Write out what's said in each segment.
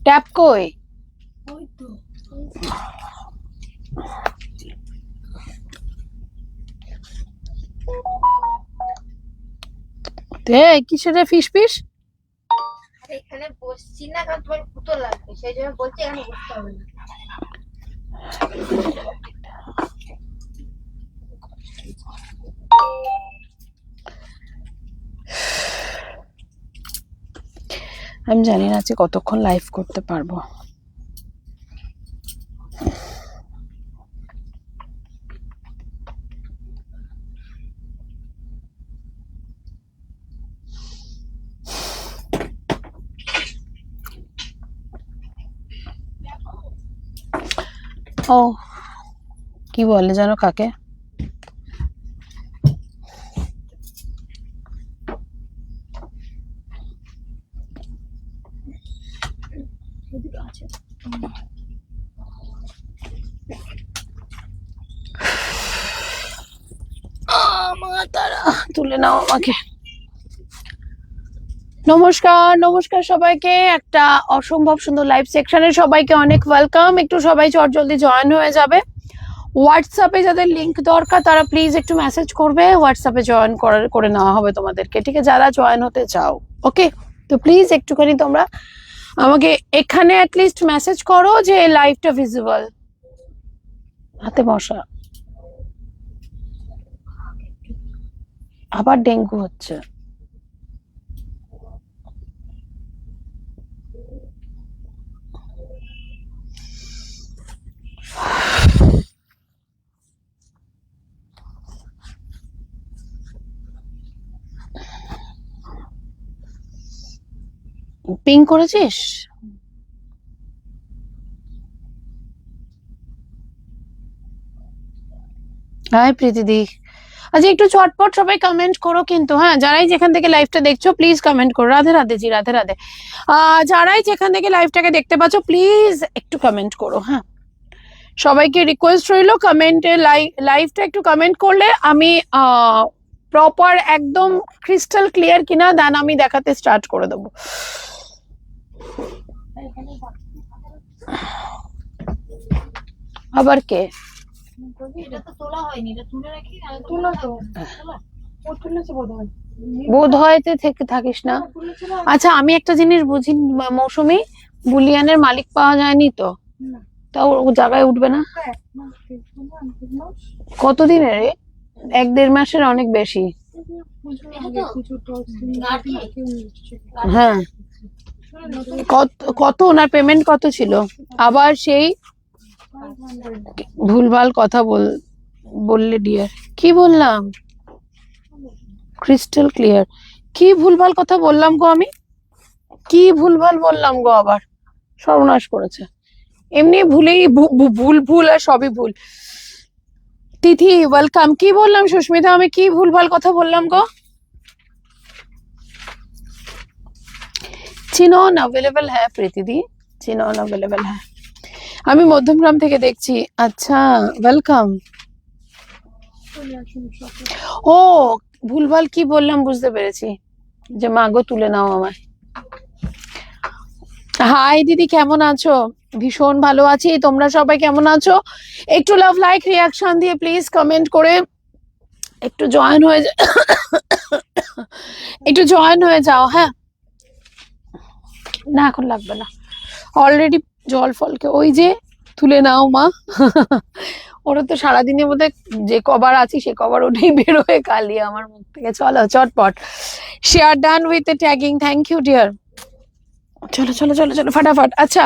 Tap কই? কিসের fish fish? এখানে বসছি না, কারণ তোমার কুতো লাগবে, সেই জন্য বলছি এখানে বসতে হবে না। আমি জানি না আজকে কতক্ষণ লাইভ করতে পারবো। ও কি বলে জানো কাকে? তারা তুলে নাও আমাকে। নমস্কার নমস্কার সবাইকে, একটা অসম্ভব সুন্দর লাইভ সেকশনে সবাইকে অনেক ওয়েলকাম। একটু সবাই জলদি জয়েন হয়ে যাবে। হোয়াটসঅ্যাপে যাদের লিংক দরকার তারা প্লিজ একটু মেসেজ করবে, হোয়াটসঅ্যাপে জয়েন করে নেওয়া হবে তোমাদেরকে, ঠিক আছে? যারা জয়েন হতে চাও, ওকে? তো প্লিজ একটুখানি তোমরা আমাকে এখানে অ্যাটলিস্ট মেসেজ করো যে লাইভটা ভিজিবল। হাতে মশা, আবার ডেঙ্গু হচ্ছে। পিং করেছিস? হাই প্রীতিদি। আচ্ছা একটু চটপট সবাই কমেন্ট করো কিন্তু, হ্যাঁ? যারাই যেখান থেকে লাইভটা দেখছো প্লিজ কমেন্ট করো। রাধে রাধে জি, রাধে রাধে। যারাই যেখান থেকে লাইভটাকে দেখতে পাচ্ছ প্লিজ একটু কমেন্ট করো, হ্যাঁ? সবাইকে রিকোয়েস্ট রইলো কমেন্টে লাইভটা একটু কমেন্ট করলে আমি প্রপার একদম ক্রিস্টাল ক্লিয়ার কিনা দেন আমি দেখাতে স্টার্ট করে দেবো। আবার কে? এটা তো তোলা হয়নি, এটা তুলে রাখি। তোলা তো ও তুলেছে বোধহয়। বোধ হয়তে থেকে থাকিস না। আচ্ছা আমি একটা জিনিস বুঝি মৌসুমী, বুলিয়ানের মালিক পাওয়া যায়নি তো, তাও ও জায়গায় উঠবে না? কতদিনের রে? 1-1.5 মাসের অনেক বেশি। হ্যাঁ কত ওনার পেমেন্ট কত ছিল? আবার সেই ভুলভাল কথা বললে ডিয়ার। কি বললাম? Crystal clear. কি ভুলভাল কথা বললাম গো আমি? কি ভুলভাল বললাম গো আবার? সর্বনাশ করেছে। এমনি ভুলেই ভুল আর সবই ভুল। তিথি ওয়েলকাম। কি বললাম সুস্মিতা, আমি কি ভুলভাল কথা বললাম গো? চিনন অ্যাভেলেবল হ্যাঁ প্রীতিদি, চিনন অ্যাভেলেবল হ্যাঁ। আমি মধ্যমগ্রাম থেকে দেখছি। আচ্ছা ওয়েলকাম। ও ভুলভাল কি বললাম বুঝতে পেরেছি, যে মাগো তুলে নাও আমায়। হাই দিদি, কেমন আছো? ভীষণ ভালো আছি, তোমরা সবাই কেমন আছো? একটু লাভ লাইক রিয়াকশন দিয়ে প্লিজ কমেন্ট করে একটু জয়েন হয়ে একটু জয়েন হয়ে যাও, হ্যাঁ? না এখন লাগবে না, অলরেডি জল ফলকে ওই যে তুলে নাও মা। ওরা তো সারাদিনের মধ্যে যে কবার আছি সে কবার ওটাই বেরোয় কালি আমার মুখ থেকে। চলো চটপট share done with tagging, thank you dear. চলো চলো চলো চলো ফাটাফাট। আচ্ছা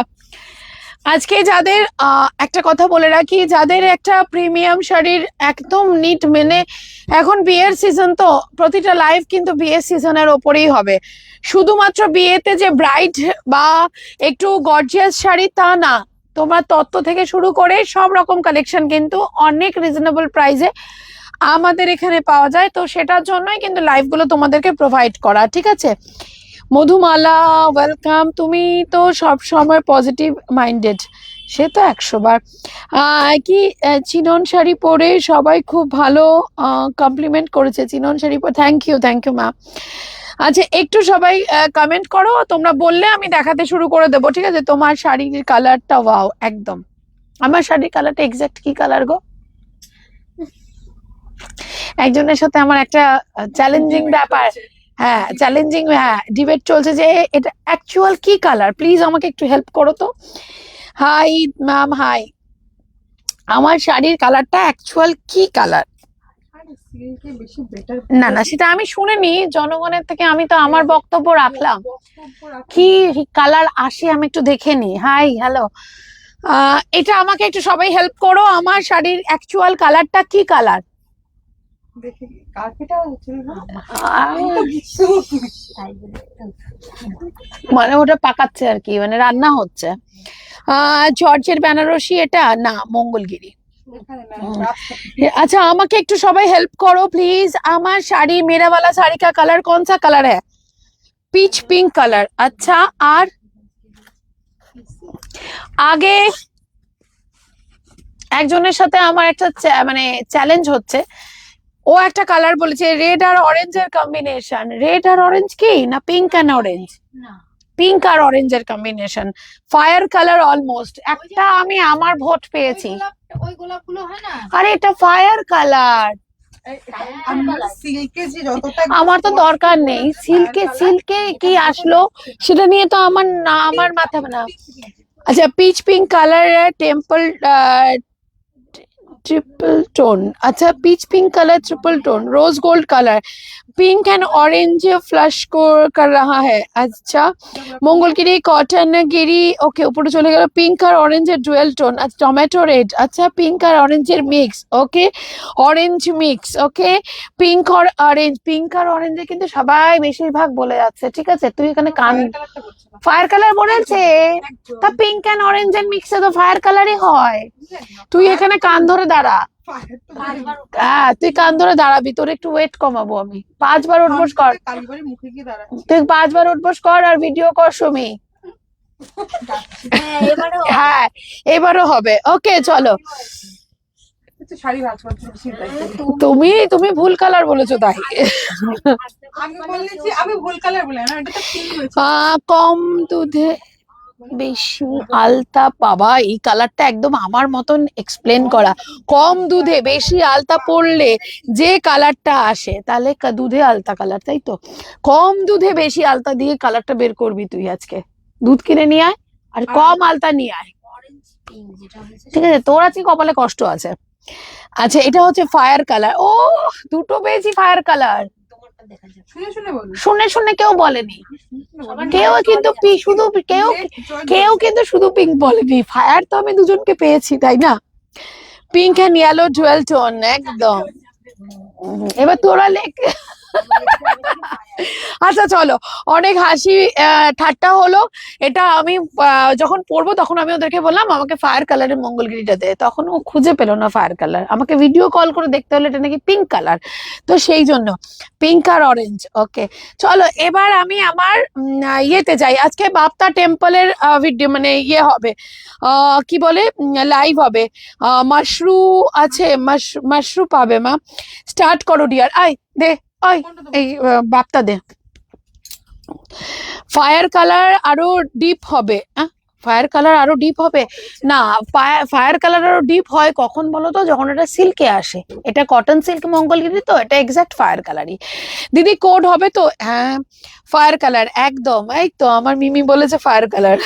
আজকে যাদের একটা কথা বলে রাখি, যাদের একটা প্রিমিয়াম শাড়ির একদম নিট মেনে, এখন বিয়ের সিজন তো প্রতিটা লাইভ কিন্তু বিয়ের সিজনের ওপরেই হবে। শুধুমাত্র বিয়েতে যে ব্রাইড বা একটু গর্জিয়াস শাড়ি তা না, তোমার তত্ত্ব থেকে শুরু করে সব রকম কালেকশন কিন্তু অনেক রিজনেবল প্রাইসে আমাদের এখানে পাওয়া যায়। তো সেটার জন্যই কিন্তু লাইভগুলো তোমাদেরকে প্রোভাইড করা, ঠিক আছে? মধুমালা ওয়েলকাম। তুমি তো সব সময় পজিটিভ মাইন্ডেড, সে তো 100 বার। কি চিনন শাড়ি পরে সবাই খুব ভালো কমপ্লিমেন্ট করেছে চিনন শাড়ি পরে। Thank you ma'am. আচ্ছা একটু সবাই কমেন্ট করো, তোমরা বললে আমি দেখাতে শুরু করে দেবো, ঠিক আছে? তোমার শাড়ির কালারটা ওয়াও একদম। আমার শাড়ির কালারটা এক্সাক্ট কি কালার গো? একজনের সাথে আমার একটা চ্যালেঞ্জিং ব্যাপার, হ্যাঁ চ্যালেঞ্জিং, হ্যাঁ ডিবেট চলছে যে এটা অ্যাকচুয়াল কি কালার। প্লিজ আমাকে একটু হেল্প করো তো। Hi ma'am, hi. আমার শাড়ির কালারটা অ্যাকচুয়াল কি কালার? সিল্কে বেশি বেটার। না না, সেটা আমি শুনিনি জনগণের থেকে, আমি তো আমার বক্তব্য রাখলাম। কি কালার আসে আমি একটু দেখে নি। হাই হ্যালো, এটা আমাকে একটু সবাই হেল্প করো, আমার শাড়ির অ্যাকচুয়াল কালারটা কি কালার? দেখে কার্পেটা হচ্ছে না, আমি তো বুঝতে মানে ওটা পাকাচ্ছে আর কি, মানে রান্না হচ্ছে। জর্জের বেনারসি এটা না, মঙ্গলগিরি। এখানে না রাস্তা। अच्छा আমাকে একটু সবাই হেল্প করো প্লিজ। আমার শাড়ি, मेरा वाला साड़ी का कलर कौन सा कलर है? Peach pink colour. अच्छा আর আগে একজনের সাথে আমার একটা মানে চ্যালেঞ্জ হচ্ছে, ও একটা কালার বলেছে রেড আর অরেঞ্জের কম্বিনেশন। রেড আর অরেঞ্জ কি না পিঙ্ক এন্ড অরেঞ্জ? না পিঙ্ক আর অরেঞ্জের কম্বিনেশন, ফায়ার কালার অলমোস্ট। একটা আমি আমার ভোট পেয়েছি। ওই গোলাপগুলো হয় না, আরে এটা ফায়ার কালার, আমরা সিল্কে যে যতটা আমার তো দরকার নেই। সিল্কে সিল্কে কি আসলো সেটা নিয়ে তো আমার না, আমার মাথা না। আচ্ছা পিচ পিঙ্ক কালার টেম্পল ट्रिपल टोन। अच्छा peach pink colour triple tone, rose gold colour, pink and orange flush को कर रहा है। अच्छा मंगलगिरी कॉटन गिरी, ओके ऊपर चले गেল पिंक और ऑरेंज डुअल टोन। अच्छा टमेटो रेड, अच्छा पिंक और orange mix, okay orange mix, okay pink और ऑरेंज। पिंक और ऑरेंज কিন্তু সবাই বেশিরভাগ বলে যাচ্ছে, ঠিক আছে? তুই এখানে কান ফায়ার কালার বলেছে, তা পিঙ্ক এন্ড অরেঞ্জ এর মিক্সে তো ফায়ার কালারই হয়। তুই এখানে কান ধরে দাঁড়া, হ্যাঁ তুই কান ধরে দাঁড়াবি, তোর একটু ওয়েট কমাবো আমি। 5 বার উঠবোস কর, কালীবাড়ি মুখে গিয়ে দাঁড়াচ্ছি। তুই 5 বার উঠবোস কর আর ভিডিও কর সুমি। হ্যাঁ এবারেও হ্যাঁ এবারও হবে, ওকে চলো। একটু শাড়ি ভাঁজ করতে চিন্তাই করি। তুমি ভুল কালার বলেছো তাই। আমি বলেছি আমি ভুল কালার বলে না, এটা তো পিঙ্ক হয়েছে। কম দুধে বেশি আলতা, বাবা এই কালারটা একদম আমার মতন এক্সপ্লেন করা। কম দুধে বেশি আলতা পড়লে যে কালারটা আসে, তাহলে দুধে আলতা কালার, তাই তো? কম দুধে বেশি আলতা দিয়ে কালারটা বের করবি তুই আজকে। দুধ কিনে নিয়ে আয় আর কম আলতা নিয়ে আয়, অরেঞ্জ পিঙ্ক যেটা হয়েছে ঠিক আছে? তোর আজকে কপালে কষ্ট আছে। আচ্ছা এটা হচ্ছে ফায়ার কালার। ও দুটো পেয়েছি ফায়ার কালার। তোমারটা দেখা যাবে। শুনে শুনে বলুন। শুনে শুনে কেউ বলেনি, কেউ কিন্তু শুধু কেউ কিন্তু শুধু পিঙ্ক বলেনি, ফায়ার তো আমি দুজনকে পেয়েছি, তাই না? Pink and yellow dual tone একদম। এবার তোরা লেখ। আচ্ছা চলো, অনেক হাসি ঠাট্টা হলো। এটা আমি যখন পড়বো তখন আমি ওদেরকে বললাম আমাকে ফায়ার কালারের মঙ্গলগিরিটা দে, তখন ও খুঁজে পেলো না ফায়ার কালার। আমাকে ভিডিও কল করে দেখতে হলো এটা নাকি পিঙ্ক কালার, তো সেই জন্য পিঙ্ক আর অরেঞ্জ। ওকে চলো এবার আমি আমার ইয়েতে যাই। আজকে বাপ্তা টেম্পলের ভিডিও মানে ইয়ে হবে, কি বলে লাইভ হবে। মাশরু আছে, মাশরু পাবে মা। স্টার্ট করো ডিয়ার, আয় দে আয়, এই বাপ্তা দে। ফায়ার কালার আরো ডিপ হবে, ফায়ার কালার আরো ডিপ হবে না। ফায়ার কালার আরো ডিপ হয় কখন বলো তো? যখন এটা সিল্কে আসে। এটা কটন সিল্ক মঙ্গলগিরি, তো এটা এক্সাক্ট ফায়ার কালারই। দিদি কোড হবে তো? হ্যাঁ ফায়ার কালার একদম, এই তো আমার মিমি বলেছে ফায়ার কালার।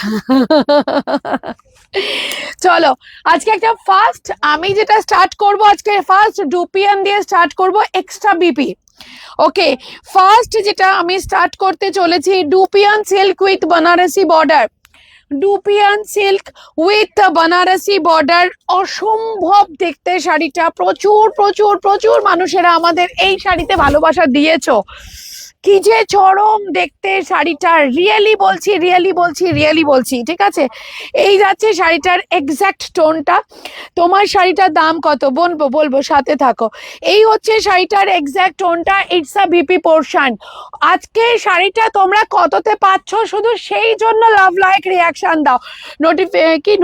চলো আজকে একটা ফার্স্ট আমি যেটা স্টার্ট করব, আজকে ফার্স্ট ডুপিয়ান দিয়ে স্টার্ট করব, এক্সট্রা বিপি। ওকে ফার্স্ট যেটা আমি স্টার্ট করতে চলেছি, dupion silk with Banarasi border. Dupion silk with Banarasi border, অসম্ভব দেখতে শাড়িটা। প্রচুর প্রচুর প্রচুর মানুষেরা আমাদের এই শাড়িতে ভালোবাসা দিয়েছো। কি যে চরম দেখতে শাড়িটা, রিয়েলি বলছি রিয়েলি বলছি রিয়েলি বলছি, ঠিক আছে? এই যাচ্ছে শাড়িটার এক্সাক্ট টোনটা। তোমার শাড়িটার দাম কত বলবো বলবো, সাথে থাকো। এই হচ্ছে শাড়িটার এক্সাক্ট টোনটা, ইটস আ বিপি পোর্শন। আজকে শাড়িটা তোমরা কততে পাচ্ছ শুধু সেই জন্য লাভ লাইক রিয়াকশন দাও।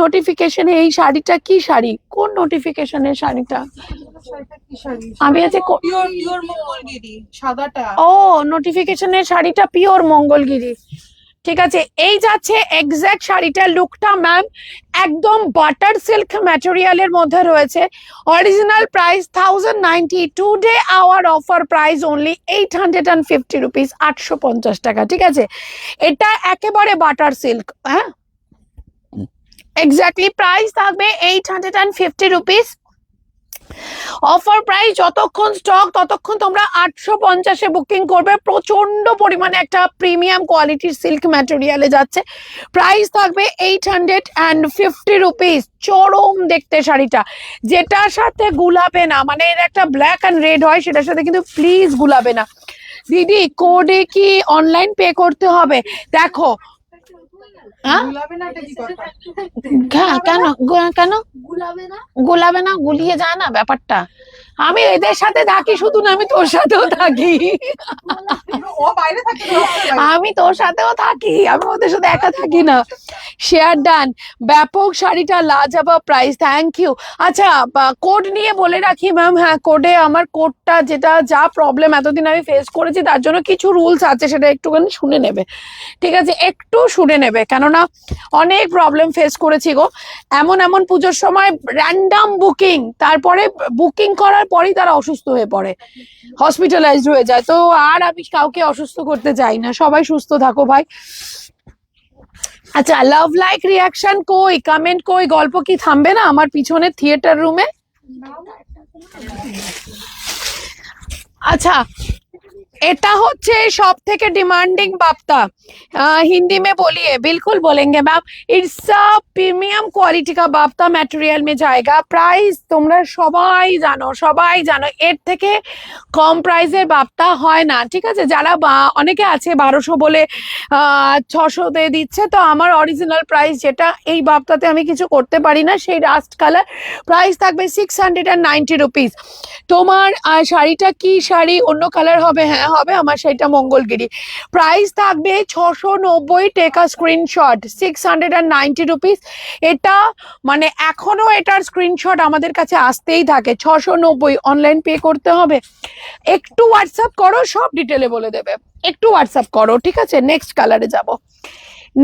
নোটিফিকেশনে এই শাড়িটা কি শাড়ি, কোন নোটিফিকেশনের শাড়িটা? শাড়িটা কি শাড়ি? আমি আজকে পিওর পিওর মঙ্গলগিরি সাদাটা। ও নোটিফিকেশনের শাড়িটা পিওর মঙ্গলগিরি, ঠিক আছে। এই যাচ্ছে এক্স্যাক্ট শাড়িটার লুকটা ম্যাম, একদম বাটার সিল্ক ম্যাটেরিয়ালের মধ্যে রয়েছে। Original price 1090, today our offer price only 850 rupees, 850 টাকা, ঠিক আছে। এটা একেবারে বাটার সিল্ক, হ্যাঁ এক্স্যাক্টলি প্রাইস থাকবে 850 রুপিস। অফার প্রাইস, যতক্ষণ স্টক ততক্ষণ তোমরা 850-এ বুকিং করবে। প্রচন্ড পরিমাণে একটা প্রিমিয়াম কোয়ালিটির সিল্ক ম্যাটেরিয়ালে যাচ্ছে। প্রাইস থাকবে 850 রুপিস। চরম দেখতে শাড়িটা, যেটার সাথে গুলাবে না, মানে এর একটা ব্ল্যাক অ্যান্ড রেড হয়, সেটার সাথে কিন্তু প্লিজ গুলাবে না। দিদি কোডে কি অনলাইন পে করতে হবে? দেখো হ্যাঁ গুলাবে না, এটা কি কথা? হ্যাঁ, কেন কেন গুলাবে না? গোলাবে না, গুলিয়ে যায় না ব্যাপারটা। আমি এদের সাথে থাকি শুধু না, আমি তোর সাথেও থাকি। ও বাইরে থাকে তো, রাস্তার বাইরে। আমি তোর সাথেও থাকি, আমি ওদের সাথে একা থাকি না। শেয়ার ডান, ব্যাপক শাড়িটা লাজবাব প্রাইস, থ্যাংক ইউ। আচ্ছা কোড নিয়ে বলে রাখি ম্যাম, হ্যাঁ কোডে আমার কোডটা যেটা যা প্রবলেম এতদিন আমি ফেস করেছি তার জন্য কিছু রুলস আছে, সেটা একটুখানি শুনে নেবে, ঠিক আছে, একটু শুনে নেবে, কেননা অনেক প্রবলেম ফেস করেছি গো। এমন পুজোর সময় র্যান্ডাম বুকিং, তারপরে বুকিং করার পরেই তারা অসুস্থ হয়ে পড়ে, হসপিটালাইজড হয়ে যায়। তো আর আমি কাউকে অসুস্থ করতে চাই না, সবাই সুস্থ থাকো ভাই। আচ্ছা লাভ লাইক রিয়াকশন কই, কমেন্ট কই, গল্প কি থামবে না আমার পিছনে থিয়েটার রুমে? আচ্ছা এটা হচ্ছে সব থেকে ডিমান্ডিং बाप्ता, हिंदी में बोलिए। बिल्कुल बोलेंगे ma'am, it's a premium quality का बाप्ता मटेरियल में जाएगा। प्राइस তোমরা সবাই জানো এর থেকে কম প্রাইসের বাপ্তা হয় না, ঠিক আছে। যারা অনেকে আছে 1200 বলে 600 তে দিচ্ছে, তো আমার অরিজিনাল প্রাইস যেটা, এই বাপ্তাতে আমি কিছু করতে পারি না। সেই রাস্ট কালার, প্রাইস থাকবে 690 রুপিস। তোমার শাড়িটা কি শাড়ি, অন্য কালার হবে? হ্যাঁ হবে, আমার শাড়িটা মঙ্গলগিরি। প্রাইস থাকবে 690, টেকা স্ক্রিনশট, 690 রুপিস। এটা মানে এখনো এটার স্ক্রিনশট আমাদের কাছে আসতেই থাকে। 690, অনলাইন পে করতে হবে। একটু হোয়াটসঅ্যাপ করো, সব ডিটেলে বলে দেবে, একটু হোয়াটসঅ্যাপ করো, ঠিক আছে। নেক্সট কালারে যাব।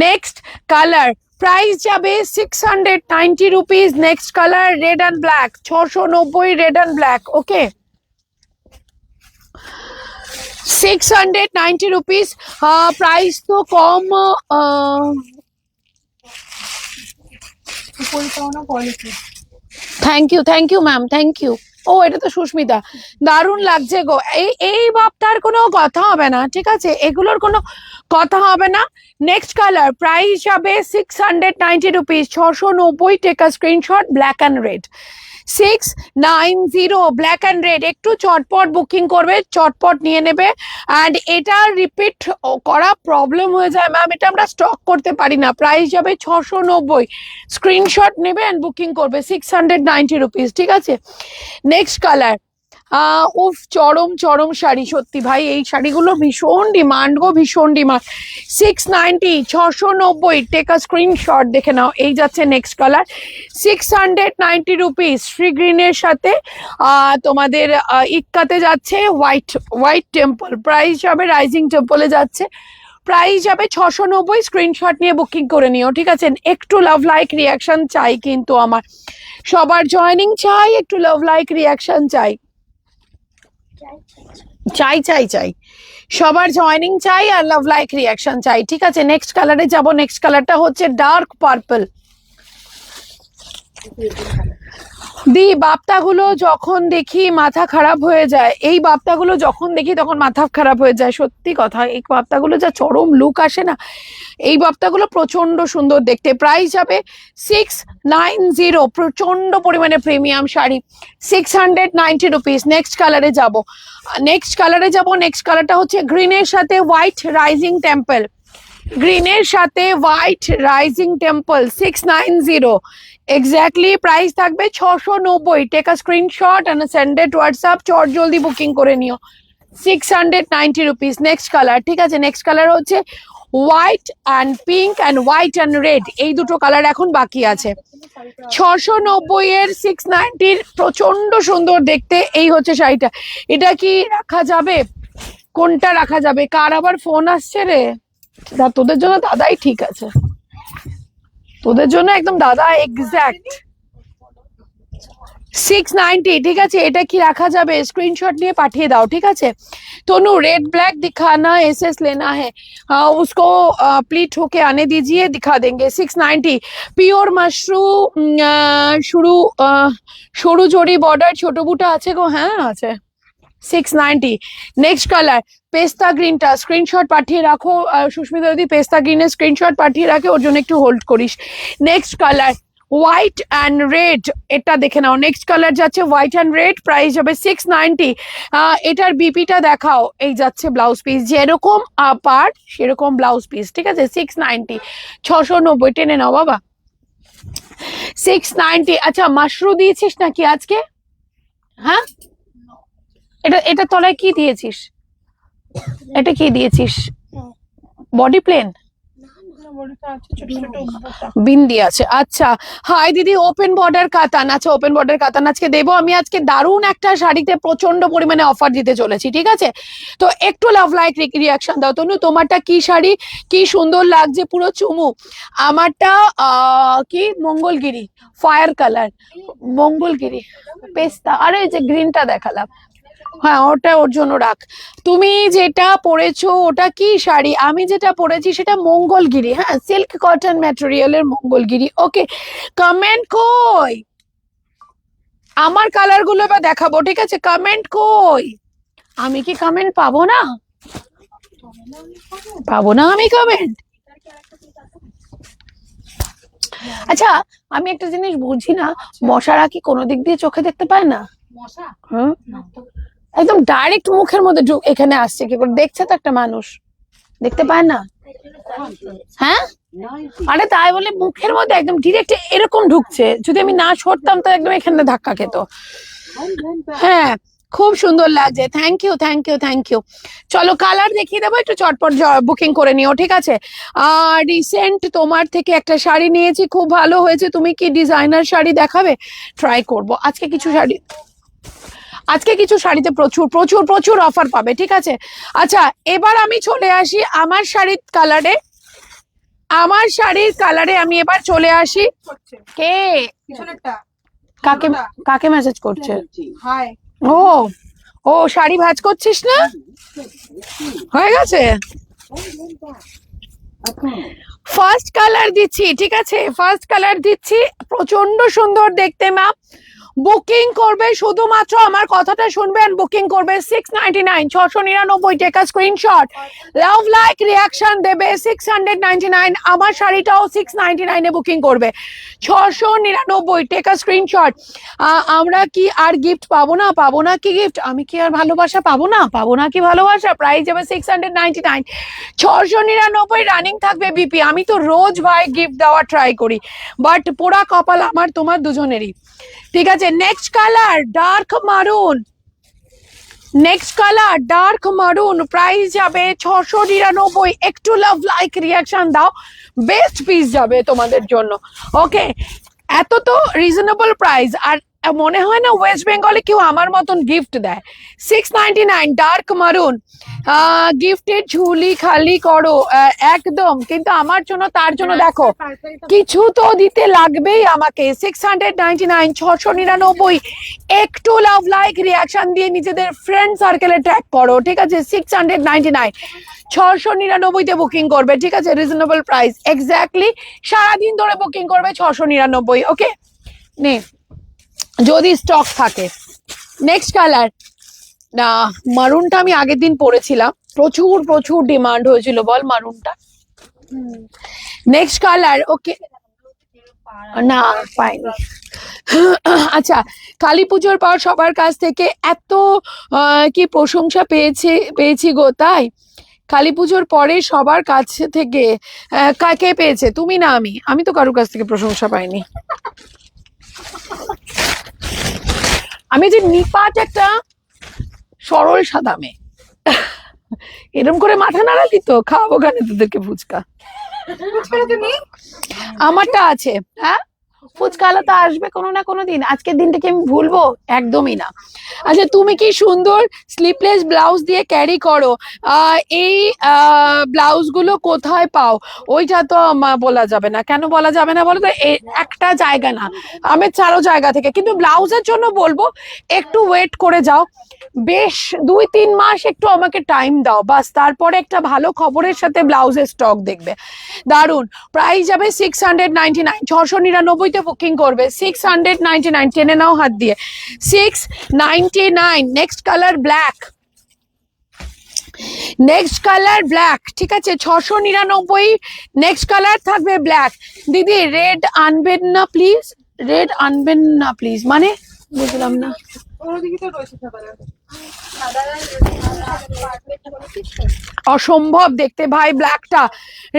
নেক্সট কালার প্রাইস যাবে 690 rupees. Next colour red and black, 690 red and black, okay 690 rupees. Price তো কম, পরিচালনা quality. Thank you ma'am, thank you. ও এটা তো সুস্মিতা, দারুণ লাগছে গো। এই বাপ্তার কোনো কথা হবে না, ঠিক আছে, এগুলোর কোনো কথা হবে না। নেক্সট কালার প্রাইস যাবে 690 রুপিস, 690, টেকা screenshot, black and red, 690 black and red. একটু চটপট বুকিং করবে, চটপট নিয়ে নেবে। অ্যান্ড এটা রিপিট করা প্রবলেম হয়ে যায় ম্যাম, এটা আমরা স্টক করতে পারি না। প্রাইস যাবে 690, স্ক্রিনশট নেবে অ্যান্ড বুকিং করবে, 690 রুপিস, ঠিক আছে। নেক্সট কালার, উফ চরম শাড়ি, সত্যি ভাই এই শাড়িগুলো ভীষণ ডিমান্ড গো, ভীষণ ডিমান্ড। 690, 690, টেকা স্ক্রিনশট, দেখে নাও। এই যাচ্ছে নেক্সট কালার, 690 রুপিস, শ্রী গ্রিনের সাথে তোমাদের ইক্কাতে যাচ্ছে হোয়াইট টেম্পল। প্রাইস যাবে, রাইজিং টেম্পলে যাচ্ছে, প্রাইস যাবে 690, স্ক্রিনশট নিয়ে বুকিং করে নিও, ঠিক আছে। একটু লাভ লাইক রিয়াকশন চাই কিন্তু আমার, সবার জয়েনিং চাই, একটু লাভ লাইক রিয়াকশন চাই, সবার জয়েনিং চাই আর লাভ লাইক রিয়াকশন চাই, ঠিক আছে। নেক্সট কালারে যাব। নেক্সট কালারটা হচ্ছে ডার্ক পার্পল। বাপ্তাগুলো যখন দেখি মাথা খারাপ হয়ে যায়, এই বাপ্তাগুলো যখন দেখি তখন মাথা খারাপ হয়ে যায়, সত্যি কথা। এই বাপ্তাগুলো যা চরম লুক আসে না, এই বাপ্তাগুলো প্রচন্ড সুন্দর দেখতে। প্রাইস যাবে 690, প্রচন্ড পরিমাণে প্রিমিয়াম শাড়ি, 690 রুপিস। নেক্সট কালারে যাব। নেক্সট কালারটা হচ্ছে গ্রিনের সাথে হোয়াইট রাইজিং টেম্পল, গ্রিনের সাথে white rising temple, 690 exactly. Price থাকবে 690, take a screenshot and send it WhatsApp, চট জলদি বুকিং করে নিও, 690 রুপিস। নেক্সট কালার, ঠিক আছে। নেক্সট কালার হচ্ছে white and pink and white and red, এই দুটো কালার এখন বাকি আছে। 690 এর 690 প্রচন্ড সুন্দর দেখতে। এই হচ্ছে শাড়িটা। এটা কি রাখা যাবে? কোনটা রাখা যাবে? কার আবার ফোন আসছে রে? তোদের জন্য দাদাই ঠিক আছে, তোদের জন্য একদম দাদা এক্স্যাক্ট। 690 ঠিক আছে। এটা কি রাখা যাবে? স্ক্রিনশট নিয়ে পাঠিয়ে দাও, ঠিক আছে। तनु रेड ब्लैक दिखाना, एसएस लेना है, उसको प्लीट होके आने दीजिए, दिखा देंगे। 690 পিওর মাশরুম, সরু জড়ি বর্ডার, ছোট বুটা আছে গো, হ্যাঁ আছে। 690। নেক্সট কালার পেস্তা গ্রিনটা স্ক্রিনশট পাঠিয়ে রাখো সুস্মিতা, যদি পেস্তা গ্রিনের স্ক্রিনশট পাঠিয়ে রাখে ওর জন্য একটু হোল্ড করিস। Next colour white and red, এটা দেখে নাও। নেক্সট কালার যাচ্ছে হোয়াইট অ্যান্ড রেড, প্রাইস হবে 690। এটার বিপিটা দেখাও। এই যাচ্ছে ব্লাউজ পিস, যেরকম পার্ট সেরকম ব্লাউজ পিস, ঠিক আছে। 690, 690 টেনে নাও বাবা। 690। আচ্ছা মাশরু দিয়েছিস নাকি আজকে? হ্যাঁ, এটা তলায় কি দিয়েছিস? এটা কি দিয়েছিস? বডি প্লেন বিন্দি আছে। আচ্ছা হাই দিদি, ওপেন বর্ডার কাতান। আচ্ছা ওপেন বর্ডার কাতান আজকে দেবো আমি। আজকে দারুণ একটা শাড়িতে প্রচন্ড পরিমাণে অফার দিতে চলেছি, ঠিক আছে। তো একটু লাভ লাইক রিয়াকশন দাও। তনু তোমারটা কি শাড়ি? কি সুন্দর লাগছে, পুরো চুমু। আমারটা কি মঙ্গলগিরি ফায়ার কালার, মঙ্গলগিরি পেস্তা। আরে যে গ্রিনটা দেখালাম, হ্যাঁ ওটা ওর জন্য রাখ। তুমি যেটা পরেছো ওটা কি শাড়ি? আমি যেটা পরেছি সেটা মঙ্গলগিরি, হ্যাঁ সিল্ক কটন ম্যাটেরিয়ালের মঙ্গলগিরি। ওকে কমেন্ট কই? আমার কালার গুলো এবার দেখাবো, ঠিক আছে। কমেন্ট কই? আমি কি কমেন্ট পাবো না? পাবো না আমি কমেন্ট? আচ্ছা আমি একটা জিনিস বুঝি না, মশারা কি কোনো দিক দিয়ে চোখে দেখতে পায় না? হ্যাঁ একদম ডাইরেক্ট মুখের মধ্যে এখানে আসছে কি করে? দেখছে তো একটা মানুষ, দেখতে পায় না? হ্যাঁ আরে তাই বলে মুখের মধ্যে একদম ডিরেক্ট এরকম ঢুকছে। যদি আমি না সরতাম তো একদম এখানে ধাক্কা খেত। হ্যাঁ খুব সুন্দর লাগছে, thank you thank you thank you. চলো কালার দেখিয়ে দেবো, একটু চটপট বুকিং করে নিও, ঠিক আছে। আর রিসেন্ট তোমার থেকে একটা শাড়ি নিয়েছি, খুব ভালো হয়েছে। তুমি কি ডিজাইনার শাড়ি দেখাবে? ট্রাই করব। আজকে কিছু শাড়িতে প্রচুর প্রচুর প্রচুর অফার পাবে, ঠিক আছে। আচ্ছা এবার আমি চলে আসি আমার শাড়ির কালারে, আমি এবার চলে আসি। কে কাকে মেসেজ করছে? ও ও শাড়ি ভাঁজ করছিস না? হয়ে গেছে। ফার্স্ট কালার দিচ্ছি, ঠিক আছে। ফার্স্ট কালার দিচ্ছি, প্রচন্ড সুন্দর দেখতে মা। বুকিং করবে শুধুমাত্র আমার কথাটা শুনবেন, বুকিং করবে 699, 699 টেকা স্ক্রিনশট, লাভ লাইক রিয়াকশন দেবে 699। আমার শাড়িটাও 699 এ বুকিং করবে, 699 টেকা স্ক্রিনশট। আমরা কি আর গিফট পাবো না কি গিফট? আমি কি আর ভালোবাসা পাবো না কি ভালোবাসা? প্রাইস যাবে 699, 699 রানিং থাকবে বিপি। আমি তো রোজ ভাই গিফট দেওয়ার ট্রাই করি, বাট পোড়া কপাল আমার তোমার দুজনেরই, ঠিক আছে। নেক্সট কালার ডার্ক মারুন, প্রাইস যাবে 699। একটু লাভ লাইক রিয়াকশন দাও, বেস্ট পিস যাবে তোমাদের জন্য। ওকে এত তো রিজনেবল প্রাইস, আর মনে হয় না ওয়েস্ট বেঙ্গলে কেউ আমার মতন গিফট দেয়। 699 ডার্ক মারুন, গিফটের ঝুলি খালি করো একদম। কিন্তু আমার জন্য তার জন্য দেখো কিছু তো দিতে লাগবেই আমাকে। 699, 699। একটু লাভ লাইক রিয়াকশন দিয়ে নিজেদের ফ্রেন্ড সার্কেলে ট্যাগ করো, ঠিক আছে। 699, 699 তে বুকিং করবে, ঠিক আছে। রিজনেবল প্রাইস, এক্স্যাক্টলি সারাদিন ধরে বুকিং করবে 699। ওকে নে যদি স্টক থাকে। নেক্সট কালার না, মারুনটা আমি আগের দিন পরেছিলাম, প্রচুর প্রচুর ডিমান্ড হয়েছিল বল মারুনটা। নেক্সট কালার ওকে না পাইনি। আচ্ছা কালী পুজোর পর সবার কাছ থেকে এত কি প্রশংসা পেয়েছি গো, তাই কালী পুজোর পরে সবার কাছ থেকে কাকে পেয়েছে? তুমি না আমি তো কারোর কাছ থেকে প্রশংসা পাইনি। আমি যে নিপাট একটা সরল সাদা মেয়ে, এরকম করে মাথা নাড়ালি তো খাওয়াবো কেন তোদেরকে ফুচকা? আমারটা আছে, হ্যাঁ ফুচকালা তো আসবে কোনো না কোনো দিন, আজকের দিনটাকে আমি ভুলবো একদমই না। আচ্ছা তুমি কি সুন্দর স্লিপলেস ব্লাউজ দিয়ে ক্যারি করো, এই ব্লাউজ গুলো কোথায় পাও? ওইটা তো বলা যাবে না। কেন বলা যাবে না বলো তো? একটা জায়গা না, আমি 4 জায়গা থেকে। কিন্তু ব্লাউজের জন্য বলবো একটু ওয়েট করে যাও, বেশ 2-3 মাস একটু আমাকে টাইম দাও বাস, তারপরে একটা ভালো খবরের সাথে ব্লাউজের স্টক দেখবে। দারুন, প্রাইস যাবে 699, 699 তে বুকিং করবে। 699 টেনে নাও হাত দিয়ে, 699। Next colour black, next colour black, ঠিক আছে 699। নেক্সট কালার থাকবে ব্ল্যাক। দিদি রেড আনবেন না প্লিজ, রেড আনবেন না প্লিজ মানে বুঝলাম না। ওদিকে তো রয়েছে সকালে। অসম্ভব দেখতে ভাই ব্ল্যাকটা,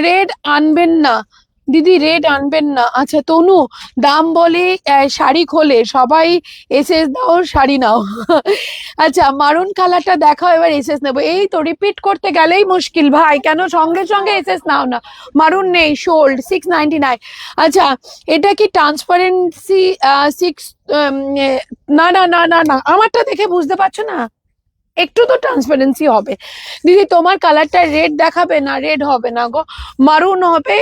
রেড আনবেন না দিদি, রেড আনবেন না। আচ্ছা তনু, দাম বলে শাড়ি খোলে সবাই, এসএস দাও শাড়ি নাও। আচ্ছা মারুন কালারটা দেখাও, এবার এসএস নেবো। এই তো রিপিট করতে গেলেই মুশকিল ভাই, কেন সঙ্গে সঙ্গে এসএস নাও না। মারুন নেই, সোল্ড 699। আচ্ছা এটা কি ট্রান্সপারেন্সি 6? না না না না না, আমারটা দেখে বুঝতে পারছো না, একটু তো ট্রান্সপারেন্সি হবে। দিদি তোমার কালারটা রেড দেখাবে না, রেড হবে না গো, মারুন হবে।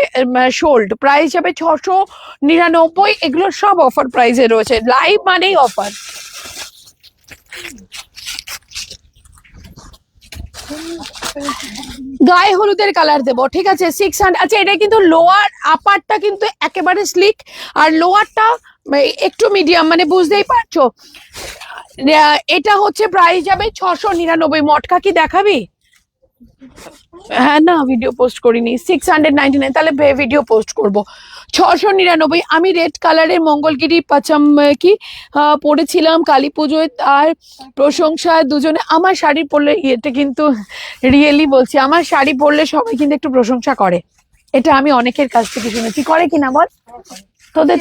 শোল্ড প্রাইস হবে 699। এগুলো সব অফার প্রাইসে রয়েছে, লাইভ মানেই অফার। গায়ে হলুদের কালার দেবো, ঠিক আছে 600। আচ্ছা এটা কিন্তু লোয়ার, আপারটা কিন্তু একেবারে স্লিক, আর লোয়ারটা একটু মিডিয়াম, মানে বুঝতেই পারছো। এটা হচ্ছে প্রাইস যাবে 699। মটকা কি দেখাবি? হ্যাঁ না ভিডিও পোস্ট করিনি, 699, তাহলে ভিডিও পোস্ট করব। 699। আমি রেড কালারের মঙ্গলগিরি পাচাম কি পরেছিলাম কালী পুজোয়, তার প্রশংসা দুজনে। আমার শাড়ি পরলে, এটা কিন্তু রিয়েলি বলছি, আমার শাড়ি পরলে সবাই কিন্তু একটু প্রশংসা করে, এটা আমি অনেকের কাছ থেকে শুনেছি। করে কিনা বল তোদের?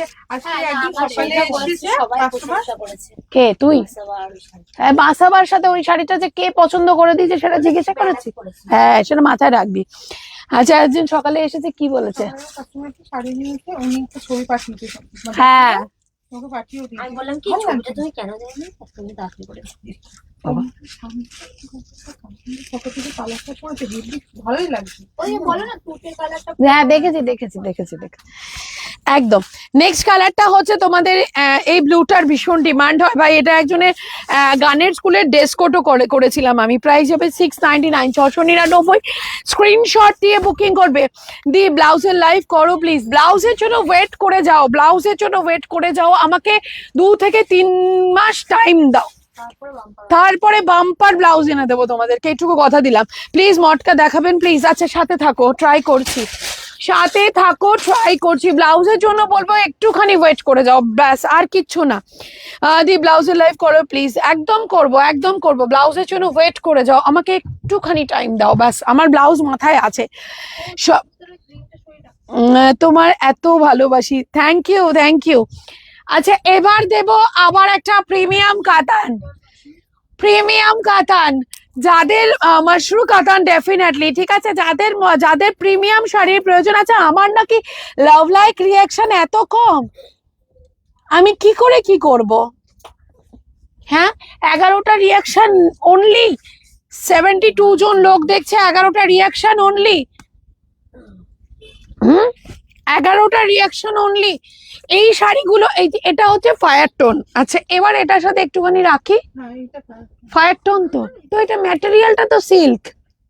কে তুই? হ্যাঁ বাসাবার সাথে ওই শাড়িটা যে কে পছন্দ করে দিয়েছে সেটা জিজ্ঞাসা করেছি, হ্যাঁ সেটা মাথায় রাখবি। আচ্ছা একদিন সকালে এসেছে, কি বলেছে? শাড়ি নিয়েছে, উনি একটা ছবি পাঠিয়েছে। হ্যাঁ ওকে পাঠিয়েও দিয়েছে। আমি বললাম কি ছবিটা তুমি কেন দেয়নি, তুমি তাড়াতাড়ি করে ফটো থেকে কালারটা পড়েছে, ভালোই লাগছে। ওই যে বলো না তুটের কালারটা। হ্যাঁ দেখেছি দেখেছি দেখেছি দেখেছি একদম। নেক্সট কালারটা হচ্ছে তোমাদের এই ব্লুটার ভীষণ ডিমান্ড হয় ভাই, এটা একজনের গানের স্কুলের ড্রেস কোডও করেছিলাম আমি। প্রাইস হবে 699, 699। স্ক্রিনশট দিয়ে বুকিং করবে। দি ব্লাউজের লাইভ করো প্লিজ, ব্লাউজের জন্য ওয়েট করে যাও, ব্লাউজের জন্য ওয়েট করে যাও, আমাকে 2 থেকে 3 মাস টাইম দাও, তারপরে বাম্পার ব্লাউজ এনে দেবো তোমাদেরকে, এইটুকু কথা দিলাম। প্লিজ মটকা দেখাবেন প্লিজ। আচ্ছা সাথে থাকো, ট্রাই করছি, সাথে থাকো, ট্রাই করছি। ব্লাউজের জন্য বলবো একটুখানি ওয়েট করে যাও, ব্যাস আর কিচ্ছু না। দি ব্লাউজের লাইভ করো প্লিজ, একদম করব একদম করব। ব্লাউজের জন্য ওয়েট করে যাও, আমাকে একটুখানি টাইম দাও, ব্যাস আমার ব্লাউজ মাথায় আছে সব। তোমার এত ভালোবাসি, থ্যাংক ইউ থ্যাংক ইউ। আচ্ছা এবার দেব আবার একটা প্রিমিয়াম কাতান, প্রিমিয়াম কাতান, যাদের মাশরু কাতান ডেফিনেটলি, ঠিক আছে, যাদের যাদের প্রিমিয়াম শাড়ির প্রয়োজন আছে। আমার নাকি লাভ লাইক রিয়াকশন এত কম, আমি কি করে কি করব? হ্যাঁ 11টা রিয়াকশন অনলি, 72 জন লোক দেখছে, 11টা রিয়াকশন অনলি। 11টা রিয়াকশন অনলি। এই শাড়িগুলো, এই এটা হচ্ছে ফায়ার টোন। আচ্ছা এবার এটার সাথে একটুখানি রাখি, ফায়ার টোন তো, তো এটা ম্যাটেরিয়ালটা তো সিল্ক,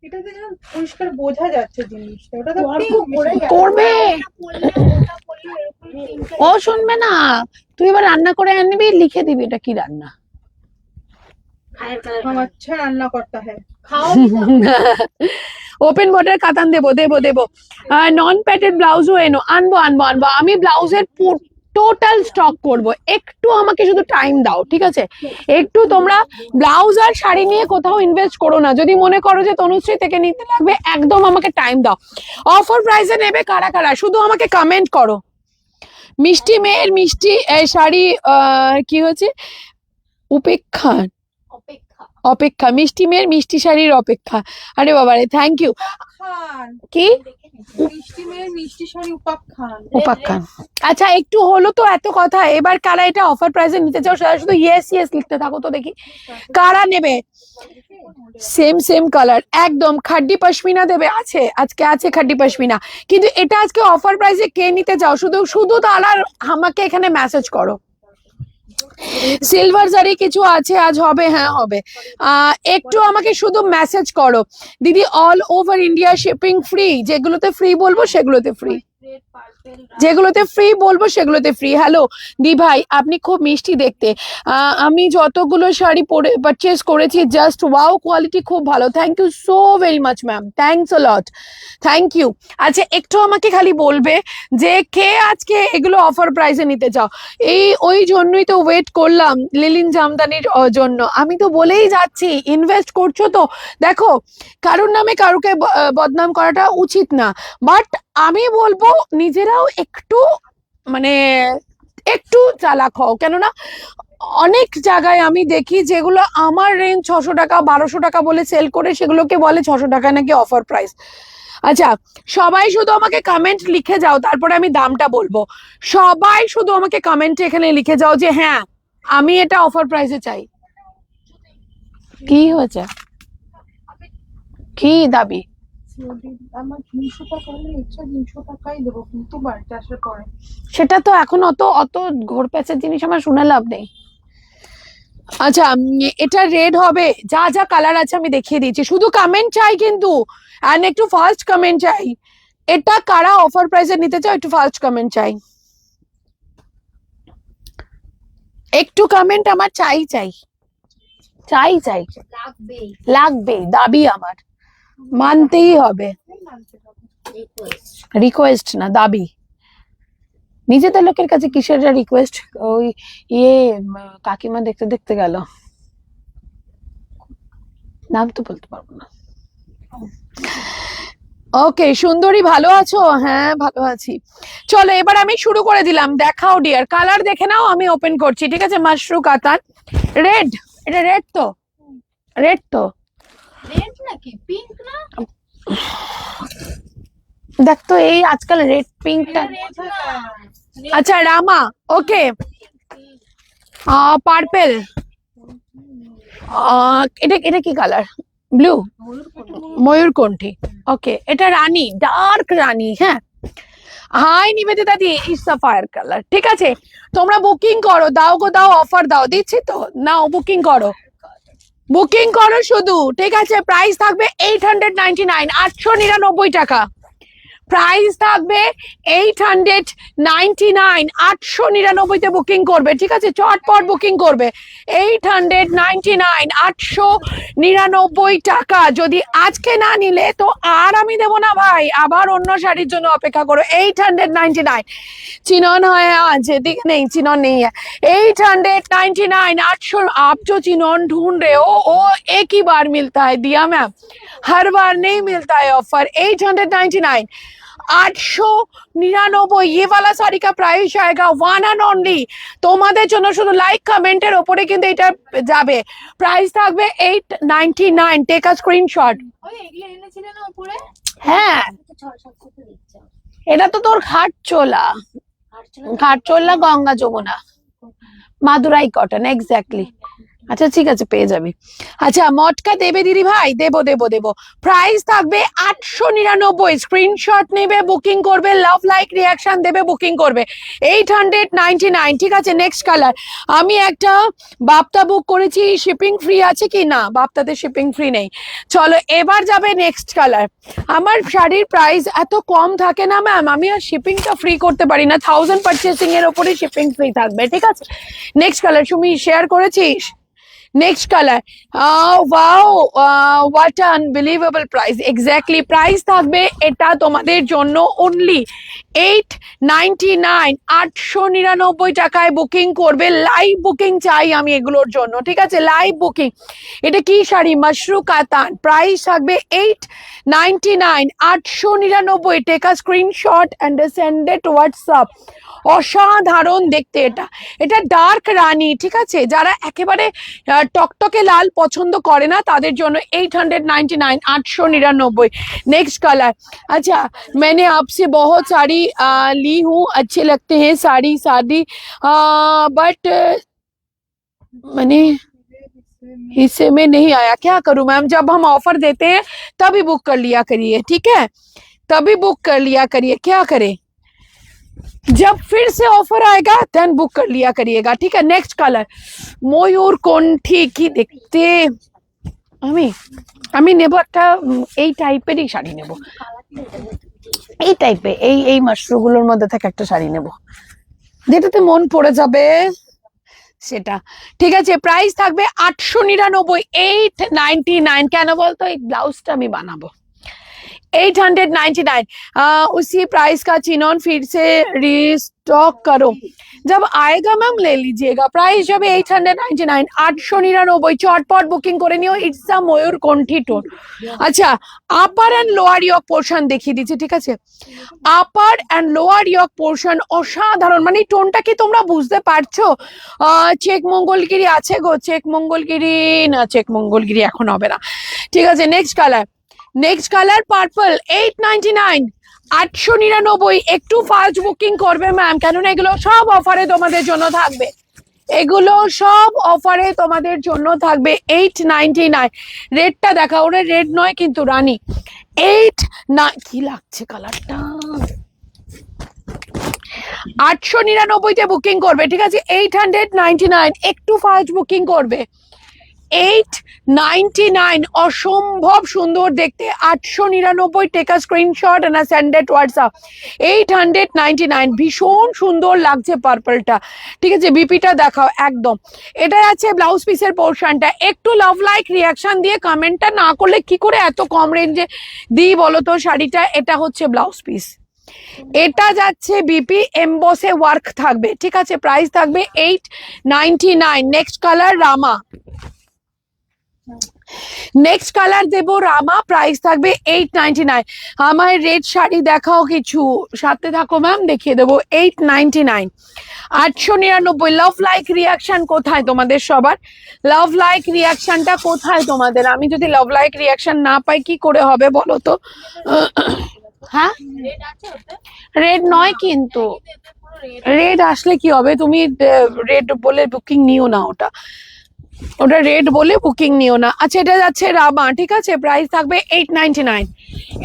এটাতে যেন পরিষ্কার বোঝা যাচ্ছে জিনিসটা, ওটা তো করবে। ও শুনবে না, তুই এবার রান্না করে আনবি, লিখে দিবি এটা কি রান্না। আচ্ছা রান্না করতে হয়। ওপেন বর্ডার কাতান দেবো দেবো দেবো। নন প্যাটেড ব্লাউজও এনো, আনবো আনবো আনবো। আমি ব্লাউজের টোটাল স্টক করব, একটু আমাকে শুধু টাইম দাও, ঠিক আছে? একটু তোমরা ব্লাউজ আর শাড়ি নিয়ে কোথাও ইনভেস্ট করো না, যদি মনে করো যে তনুশ্রী থেকে নিতে লাগবে, একদম আমাকে টাইম দাও। অফার প্রাইসে নেবে কারা কারা, শুধু আমাকে কমেন্ট করো। মিষ্টি মেয়ের মিষ্টি শাড়ি কি হচ্ছে? উপেক্ষা, অপেক্ষা, মিষ্টি মেয়ের মিষ্টি শাড়ির অপেক্ষা। আরে বাবারে থ্যাংক ইউ। কি মিষ্টি মেয়ের মিষ্টি শাড়ি উপাখ্যান, উপাখ্যান, আচ্ছা একটু হলো তো এত কথা, এবার কারা এটা অফার প্রাইসে নিতে চাও সেটা শুধু ইয়েস ইয়েস লিখতে থাকো তো দেখি কারা নেবে। সেম সেম কালার একদম। খাড্ডি পশমিনা দেবে, আছে আজকে আছে খাড্ডি পশমিনা, কিন্তু এটা আজকে অফার প্রাইসে কে নিতে চাও শুধু শুধু তারা আমাকে এখানে মেসেজ করো। সিলভার জারি কিছু আছে আজ, হবে হ্যাঁ হবে। একটু আমাকে শুধু মেসেজ করো দিদি, all over India shipping free, যেগুলোতে ফ্রি বলবো সেগুলোতে ফ্রি, যেগুলোতে ফ্রি বলবো সেগুলোতে ফ্রি। হ্যালো দি ভাই, আপনি খুব মিষ্টি দেখতে। আমি যতগুলো শাড়ি পরে পারচেস করেছি জাস্ট ওয়াও, কোয়ালিটি খুব ভালো। Thank you so very much ma'am, thanks a lot, thank you. আচ্ছা একটু আমাকে খালি বলবে যে কে আজকে এগুলো অফার প্রাইসে নিতে চাও। ওই জন্যই তো ওয়েট করলাম লিলিন জামদানির জন্য। আমি তো বলেই যাচ্ছি ইনভেস্ট করছো তো, দেখো কারোর নামে কারোকে বদনাম করাটা উচিত না, বাট আমি বলবো নিজেরাও একটু মানে একটু চালাক হও, কেননা অনেক জায়গায় আমি দেখি যেগুলো আমার রেঞ্জ 600 টাকা 1200 টাকা বলে সেল করে সেগুলোকে বলে 600 টাকা নাকি অফার প্রাইস। আচ্ছা সবাই শুধু আমাকে কমেন্ট লিখে যাও, তারপরে আমি দামটা বলবো। সবাই শুধু আমাকে কমেন্টে এখানে লিখে যাও যে হ্যাঁ আমি এটা অফার প্রাইসে চাই। কি হয়েছে, কি দাবি? আমার 300 টাকা হলে এক্সট্রা 300 টাকাই দেবো, কিন্তু বাড়িতে আসার পরে। সেটা তো এখন অত অত ঘোর প্যাচের জিনিস আমার শুনে লাভ নেই। আচ্ছা এটা রেড হবে, যা যা কালার আছে আমি দেখিয়ে দিয়েছি, শুধু কমেন্ট চাই কিন্তু, আর একটু ফাস্ট কমেন্ট চাই। এটা কারা অফার প্রাইসে নিতে চাও একটু ফাস্ট কমেন্ট চাই, একটু কমেন্ট আমার চাই চাই চাই চাই, লাগবেই লাগবে, দাবি আমার, মানতেই হবে। রিকোয়েস্ট না দাবি, নিজেদের লোকের কাছে কিসের রিকোয়েস্ট। ওই কাকিমা দেখতে দেখতে গেল, নাম তো বলতে পারবো না। ওকে সুন্দরী ভালো আছো? হ্যাঁ ভালো আছি। চলো এবার আমি শুরু করে দিলাম, দেখাও ডিয়ার, কালার দেখে নাও, আমি ওপেন করছি ঠিক আছে। মাশরু কাতান রেড, এটা রেড তো, রেড তো, রেড নাকি পিঙ্ক না? দেখ তো এই আজকাল রেড পিঙ্কটা। রেড না, আচ্ছা রামা, ওকে পার্পেল, এটা এটা কি কালার? ব্লু, ময়ূরকণ্ঠী, ওকে এটা রানী, ডার্ক রানী। হ্যাঁ hi Nivedita di, is the fire colour. ঠিক আছে তোমরা বুকিং করো, দাও গো দাও, অফার দাও, দিচ্ছি তো, নাও বুকিং করো, বুকিং করো শুধু। ঠিক আছে প্রাইস থাকবে 899, 899 টাকা। প্রাইস থাকবে 899, 899 বুকিং করবে। ঠিক আছে চটপট বুকিং করবে, 899, 899 টাকা। যদি আজকে না নিলে তো আর আমি দেবো না ভাই, আবার অন্য শাড়ির জন্য অপেক্ষা করো। 899 चिनन है आज, दिख नहीं चिनन नहीं है। 899, 800। आप जो चिनन ढूंढ रहे हो वो एक ही बार मिलता है दिया मैम, हर बार नहीं मिलता है ऑफर। 899, 899 ये वाला साड़ी का प्राइस आएगा 1 एंड ओनली তোমাদের জন্য, শুধু লাইক কমেন্টের উপরে কিন্তু এটা যাবে। প্রাইস থাকবে 899, টেক আ স্ক্রিনশট। ওই এগুলো এনেছিলে না উপরে? হ্যাঁ এটা তো তোর ঘাটচোলা, ঘাটচোলা গঙ্গা যমুনা মাদুরাই কটন এক্স্যাক্টলি। আচ্ছা ঠিক আছে পেয়ে যাবি। আচ্ছা মটকা দেবে দিদি ভাই? দেবো দেবো দেবো। প্রাইস থাকবে 899, স্ক্রিনশট নেবে বুকিং করবে, লাভ লাইক রিয়াকশন দেবে বুকিং করবে। 899 ঠিক আছে। নেক্সট কালার, আমি একটা বাপ্তা বুক করেছি, শিপিং ফ্রি আছে কি না? বাপ্তাতে শিপিং ফ্রি নেই। চলো এবার যাবে নেক্সট কালার। আমার শাড়ির প্রাইস এত কম থাকে না ম্যাম, আমি আর শিপিংটা ফ্রি করতে পারি না, 1000 পারচেসিং এর উপরে শিপিং ফ্রি থাকবে। ঠিক আছে নেক্সট কালার, তুমি শেয়ার করেছিস? Next colour, wow what unbelievable price, exactly price থাকবে এটা তোমাদের জন্য অনলি 899, 899 টাকায় বুকিং করবে। লাইভ বুকিং চাই আমি এগুলোর জন্য। ঠিক আছে লাইভ বুকিং। এটা কি শাড়ি? মাশরু কাতান, প্রাইস থাকবে 899, 899। Take a screenshot and send it WhatsApp. অসাধারণ দেখতে এটা, এটা ডার্ক রানী। ঠিক আছে যারা একেবারে টকটকে লাল পছন্দ করে না তাদের জন্য 899, 899। नेक्स्ट कलर, अच्छा मैंने आपसे बहुत सारी ली हूँ, अच्छे लगते हैं साड़ी शादी, बट मैंने हिस्से में नहीं आया, क्या करूं मैम? जब हम ऑफर देते हैं तभी बुक कर लिया करिए, ठीक है, तभी बुक कर लिया करिए, क्या करें? जब फिर से ऑफर आएगा देन बुक कर लिया करिएगा, ठीक है। नेक्स्ट कलर ময়ূর কণ্ঠী, কি দেখতে, আমি আমি নেব একটা এই টাইপেরই শাড়ি নেব, এই টাইপের, এই মাশরুগুলোর মধ্যে থেকে একটা শাড়ি নেব যেটাতে মন পড়ে যাবে সেটা, ঠিক আছে। প্রাইস থাকবে 899, 899। কেন বলতো? এই ব্লাউজটা আমি বানাবো 899। उसी प्राइस का चिनॉन फिर से रिस्टॉक करो, जब आएगा मैम ले लीजिएगा। प्राइस जब 899, 899, चटपट बुकिंग করে নিও। इट्स अ ময়ূর কণ্ঠী টোন। আচ্ছা, upper and lower yoke portion দেখিয়ে দিচ্ছি, ঠিক আছে। Upper and lower yoke portion অসাধারণ, মানে টোনটা কি তোমরা বুঝতে পারছো? চেক মঙ্গলগিরি আছে গো, চেক মঙ্গলগিরি না, চেক মঙ্গলগিরি এখন হবে না, ঠিক আছে। Next colour, next colour purple, 899, 899। একটু ফাস্ট বুকিং করবে ম্যাম, কেননা এগুলো সব অফারে তোমাদের জন্য থাকবে, এগুলো সব অফারে তোমাদের জন্য থাকবে। 899। রেডটা দেখা, ওরা রেড নয় কিন্তু রানী। 89, কি লাগছে কালারটা, 899 বুকিং করবে, ঠিক আছে। 899, একটু ফাস্ট বুকিং করবে। 899, অসম্ভব সুন্দর দেখতে। 899, take a screenshot and send it WhatsApp. 899, ভীষণ সুন্দর লাগছে পার্পলটা, ঠিক আছে। বিপিটা দেখাও একদম। এটা আছে ব্লাউজ পিসের পোর্শনটা। একটু লাভ লাইক রিয়াকশন দিয়ে কমেন্টটা না করলে কি করে এত কম রেঞ্জে দিই বলো তো শাড়িটা? এটা হচ্ছে ব্লাউজ পিস, এটা যাচ্ছে বিপি, এমবসে ওয়ার্ক থাকবে, ঠিক আছে। প্রাইস থাকবে 899। নেক্সট কালার রামা, নেক্সট কালার দেব রামা, প্রাইস থাকবে 899। আমার রেড শাড়ি দেখাও কিছু, সাথে থাকো ম্যাম, দেখিয়ে দেবো। 899, 899। লাভ লাইক রিয়াকশন কোথায় তোমাদের সবার? লাভ লাইক রিয়াকশনটা কোথায় তোমাদের? আমি যদি লাভ লাইক রিয়াকশন না পাই কি করে হবে বলো তো? হ্যাঁ, রেড নয় কিন্তু, রেড আসলে কি হবে? তুমি রেড বলে বুকিং নিও না, ওটা ওটা রেড বলে বুকিং নিও না। আচ্ছা, এটা যাচ্ছে রামা, ঠিক আছে। প্রাইস থাকবে 899।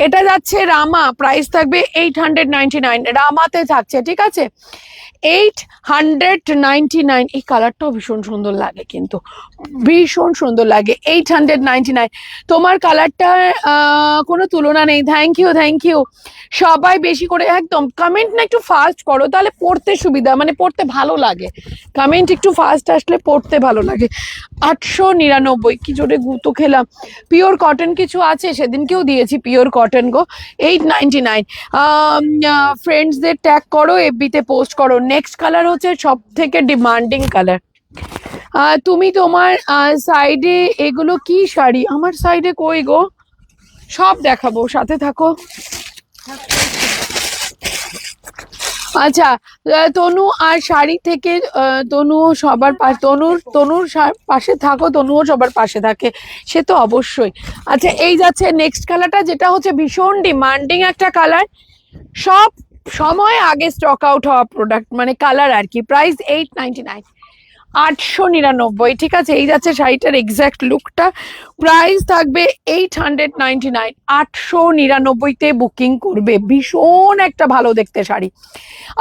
এটা যাচ্ছে রামা, প্রাইস থাকবে 899। রামাতে থাকছে, ঠিক আছে, 899। এই কালারটাও ভীষণ সুন্দর লাগে, কিন্তু ভীষণ সুন্দর লাগে। 899, তোমার কালারটা কোনো তুলনা নেই। Thank you, thank you. সবাই বেশি করে একদম কমেন্ট না একটু ফাস্ট করো, তাহলে পড়তে সুবিধা, মানে পড়তে ভালো লাগে। কমেন্ট একটু ফাস্ট আসলে পড়তে ভালো লাগে। 899, কি জোরে গুঁতো খেলাম। পিওর কটন কিছু আছে, সেদিনকেও দিয়েছি পিওর কটন গো। 899। ফ্রেন্ডসদের ট্যাগ করো, এফবিতে পোস্ট করো। নেক্সট কালার হচ্ছে সব থেকে ডিমান্ডিং কালার। তুমি তোমার সাইডে এগুলো কি শাড়ি? আমার সাইডে কই গো, সব দেখাবো, সাথে থাকো। আচ্ছা, তনু আর শাড়ি থেকে তনু সবার পাশে, তনুর পাশে থাকো, তনুও সবার পাশে থাকে, সে তো অবশ্যই। আচ্ছা, এই যাচ্ছে নেক্সট কালারটা, যেটা হচ্ছে ভীষণ ডিমান্ডিং একটা কালার, সব সময় আগে স্টক আউট হওয়া প্রোডাক্ট, মানে কালার আর কি। প্রাইস 899, 899, ঠিক আছে। এই যাচ্ছে শাড়িটার এক্সাক্ট লুকটা। প্রাইস থাকবে 899, 899-তে বুকিং করবে। ভীষণ একটা ভালো দেখতে শাড়ি,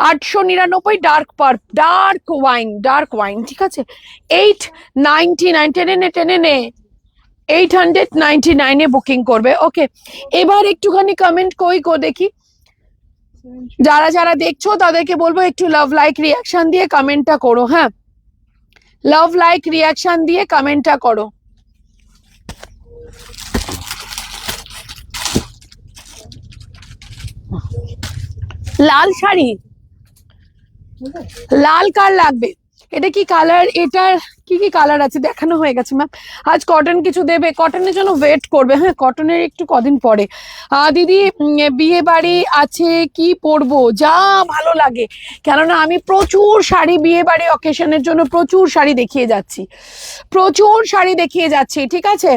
899। ডার্ক ওয়াইন, ঠিক আছে। 899, টেনে নে 899-এ বুকিং করবে। ওকে, এবার একটুখানি কমেন্ট কই গো দেখি। যারা যারা দেখছো তাদেরকে বলবো একটু লাভ লাইক রিয়াকশন দিয়ে কমেন্টটা করো, হ্যাঁ, লাভ লাইক রিয়াকশন দিয়ে কমেন্টটা করো। লাল শাড়ি, লাল কার লাগবে? এটা কি কালার? এটার কি কি কালার আছে দেখানো হয়ে গেছে ম্যাম। আজ কটন কিছু দেবে, কটনের জন্য ওয়েট করবে, হ্যাঁ কটনের একটু কদিন পরে। দিদি বিয়ে বাড়ি আছে কি পরবো, যা ভালো লাগে, কেননা আমি প্রচুর শাড়ি বিয়ে বাড়ি অকেশনের জন্য প্রচুর শাড়ি দেখিয়ে যাচ্ছি, ঠিক আছে।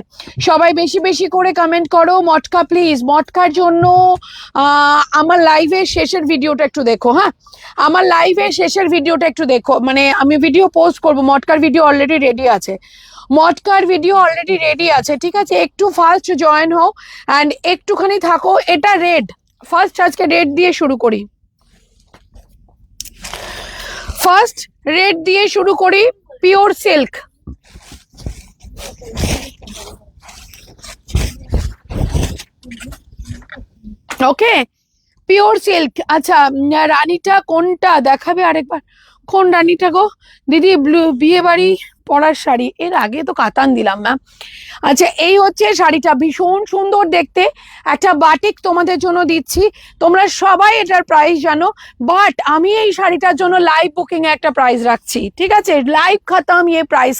সবাই বেশি বেশি করে কমেন্ট করো। মটকা প্লিজ, মটকার জন্য আমার লাইভের শেষের ভিডিওটা একটু দেখো, হ্যাঁ আমার লাইভের শেষের ভিডিওটা একটু দেখো, মানে আমি ভিডিও পোস্ট করবো, মটকার ভিডিও অলরেডি রেডি আছে, ঠিক আছে। একটু ফার্স্ট জয়েন হও অ্যান্ড একটুখানি থাকো। এটা রেড, ফার্স্ট আজকে রেড দিয়ে শুরু করি, পিওর সিল্ক। ওকে পিওর সিল্ক। আচ্ছা রানীটা কোনটা দেখাবে আরেকবার, কোন রানীটা গো দিদি? বিয়ে বাড়ি পরার শাড়ি, এর আগে তো কাতান দিলাম ম্যাম। আচ্ছা এই হচ্ছে শাড়িটা, ভীষণ সুন্দর দেখতে, একটা বাটিক তোমাদের জন্য দিচ্ছি। তোমরা সবাই এটার প্রাইস জানো, বাট আমি এই শাড়িটার জন্য লাইভ বুকিং এ একটা প্রাইস রাখছি, ঠিক আছে। লাইভ খতম, ইয়ে প্রাইস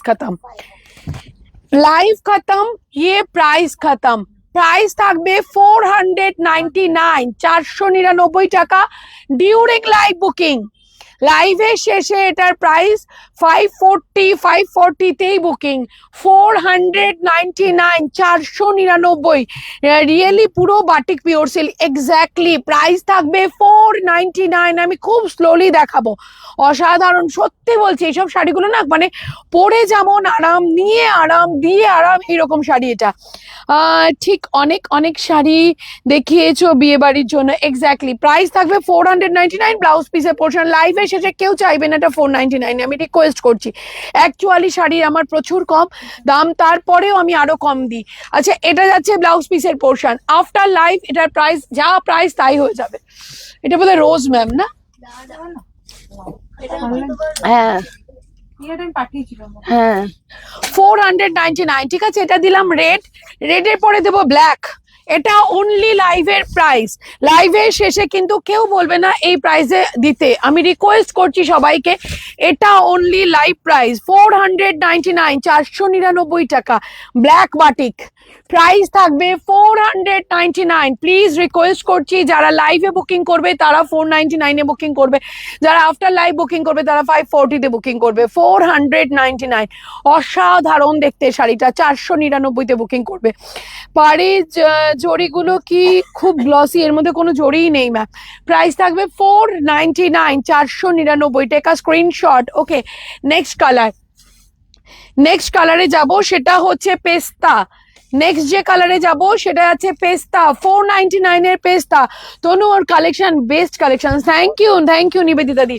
খতম, প্রাইস থাকবে 499, 499 টাকা ডিউরিং লাইভ বুকিং। লাইভের শেষে এটার প্রাইস 540 তেই বুকিং, 499, 499। রিয়েলি পুরো batik pure silk, exactly price থাকবে 499। আমি খুব স্লোলি দেখাবো, অসাধারণ সত্যি বলছি। এইসব শাড়িগুলো না মানে পরে যেমন আরাম, নিয়ে আরাম, দিয়ে আরাম, এরকম শাড়ি এটা। ঠিক অনেক অনেক শাড়ি দেখিয়েছো বিয়ে বাড়ির জন্য, এক্স্যাক্টলি প্রাইস থাকবে 499, ব্লাউজ পিসের পোর্শন। লাইভে শেষে কেউ চাইবে না এটা 499, আমি রিকোয়েস্ট করছি। অ্যাকচুয়ালি শাড়ির আমার প্রচুর কম দাম, তারপরেও আমি আরো কম দিই। আচ্ছা এটা যাচ্ছে ব্লাউজ পিসের পোর্শন। আফটার লাইভ এটার প্রাইস যা প্রাইস তাই হয়ে যাবে। এটা বোধহয় রোজ ম্যাম না? হ্যাঁ হ্যাঁ 499, ঠিক আছে। এটা দিলাম রেড, রেডের পরে দেবো ব্ল্যাক। এটা অনলি লাইভের প্রাইস, লাইভের শেষে কিন্তু কেউ বলবে না এই প্রাইসে দিতে, আমি রিকোয়েস্ট করছি সবাইকে। এটা অনলি লাইভ প্রাইস 499, 499 টাকা, ব্ল্যাক বাটিক। প্রাইস থাকবে 499। প্লিজ রিকোয়েস্ট করছি, যারা লাইভে বুকিং করবে তারা 499 বুকিং করবে, যারা আফটার লাইভ বুকিং করবে তারা 540 বুকিং করবে। 499, অসাধারণ দেখতে শাড়িটা, 499 বুকিং করবে। পাড়ির জড়িগুলো কি খুব গ্লসি, এর মধ্যে কোনো জড়িই নেই ম্যাম। প্রাইস থাকবে 499, 499। টেকা স্ক্রিনশট। ওকে নেক্সট কালারে যাব, সেটা হচ্ছে পেস্তা। নেক্সট যে কালারে যাব সেটা আছে পেস্তা, 499 এর পেস্তা। তনু ওর collection best collection, thank you Nivedita di.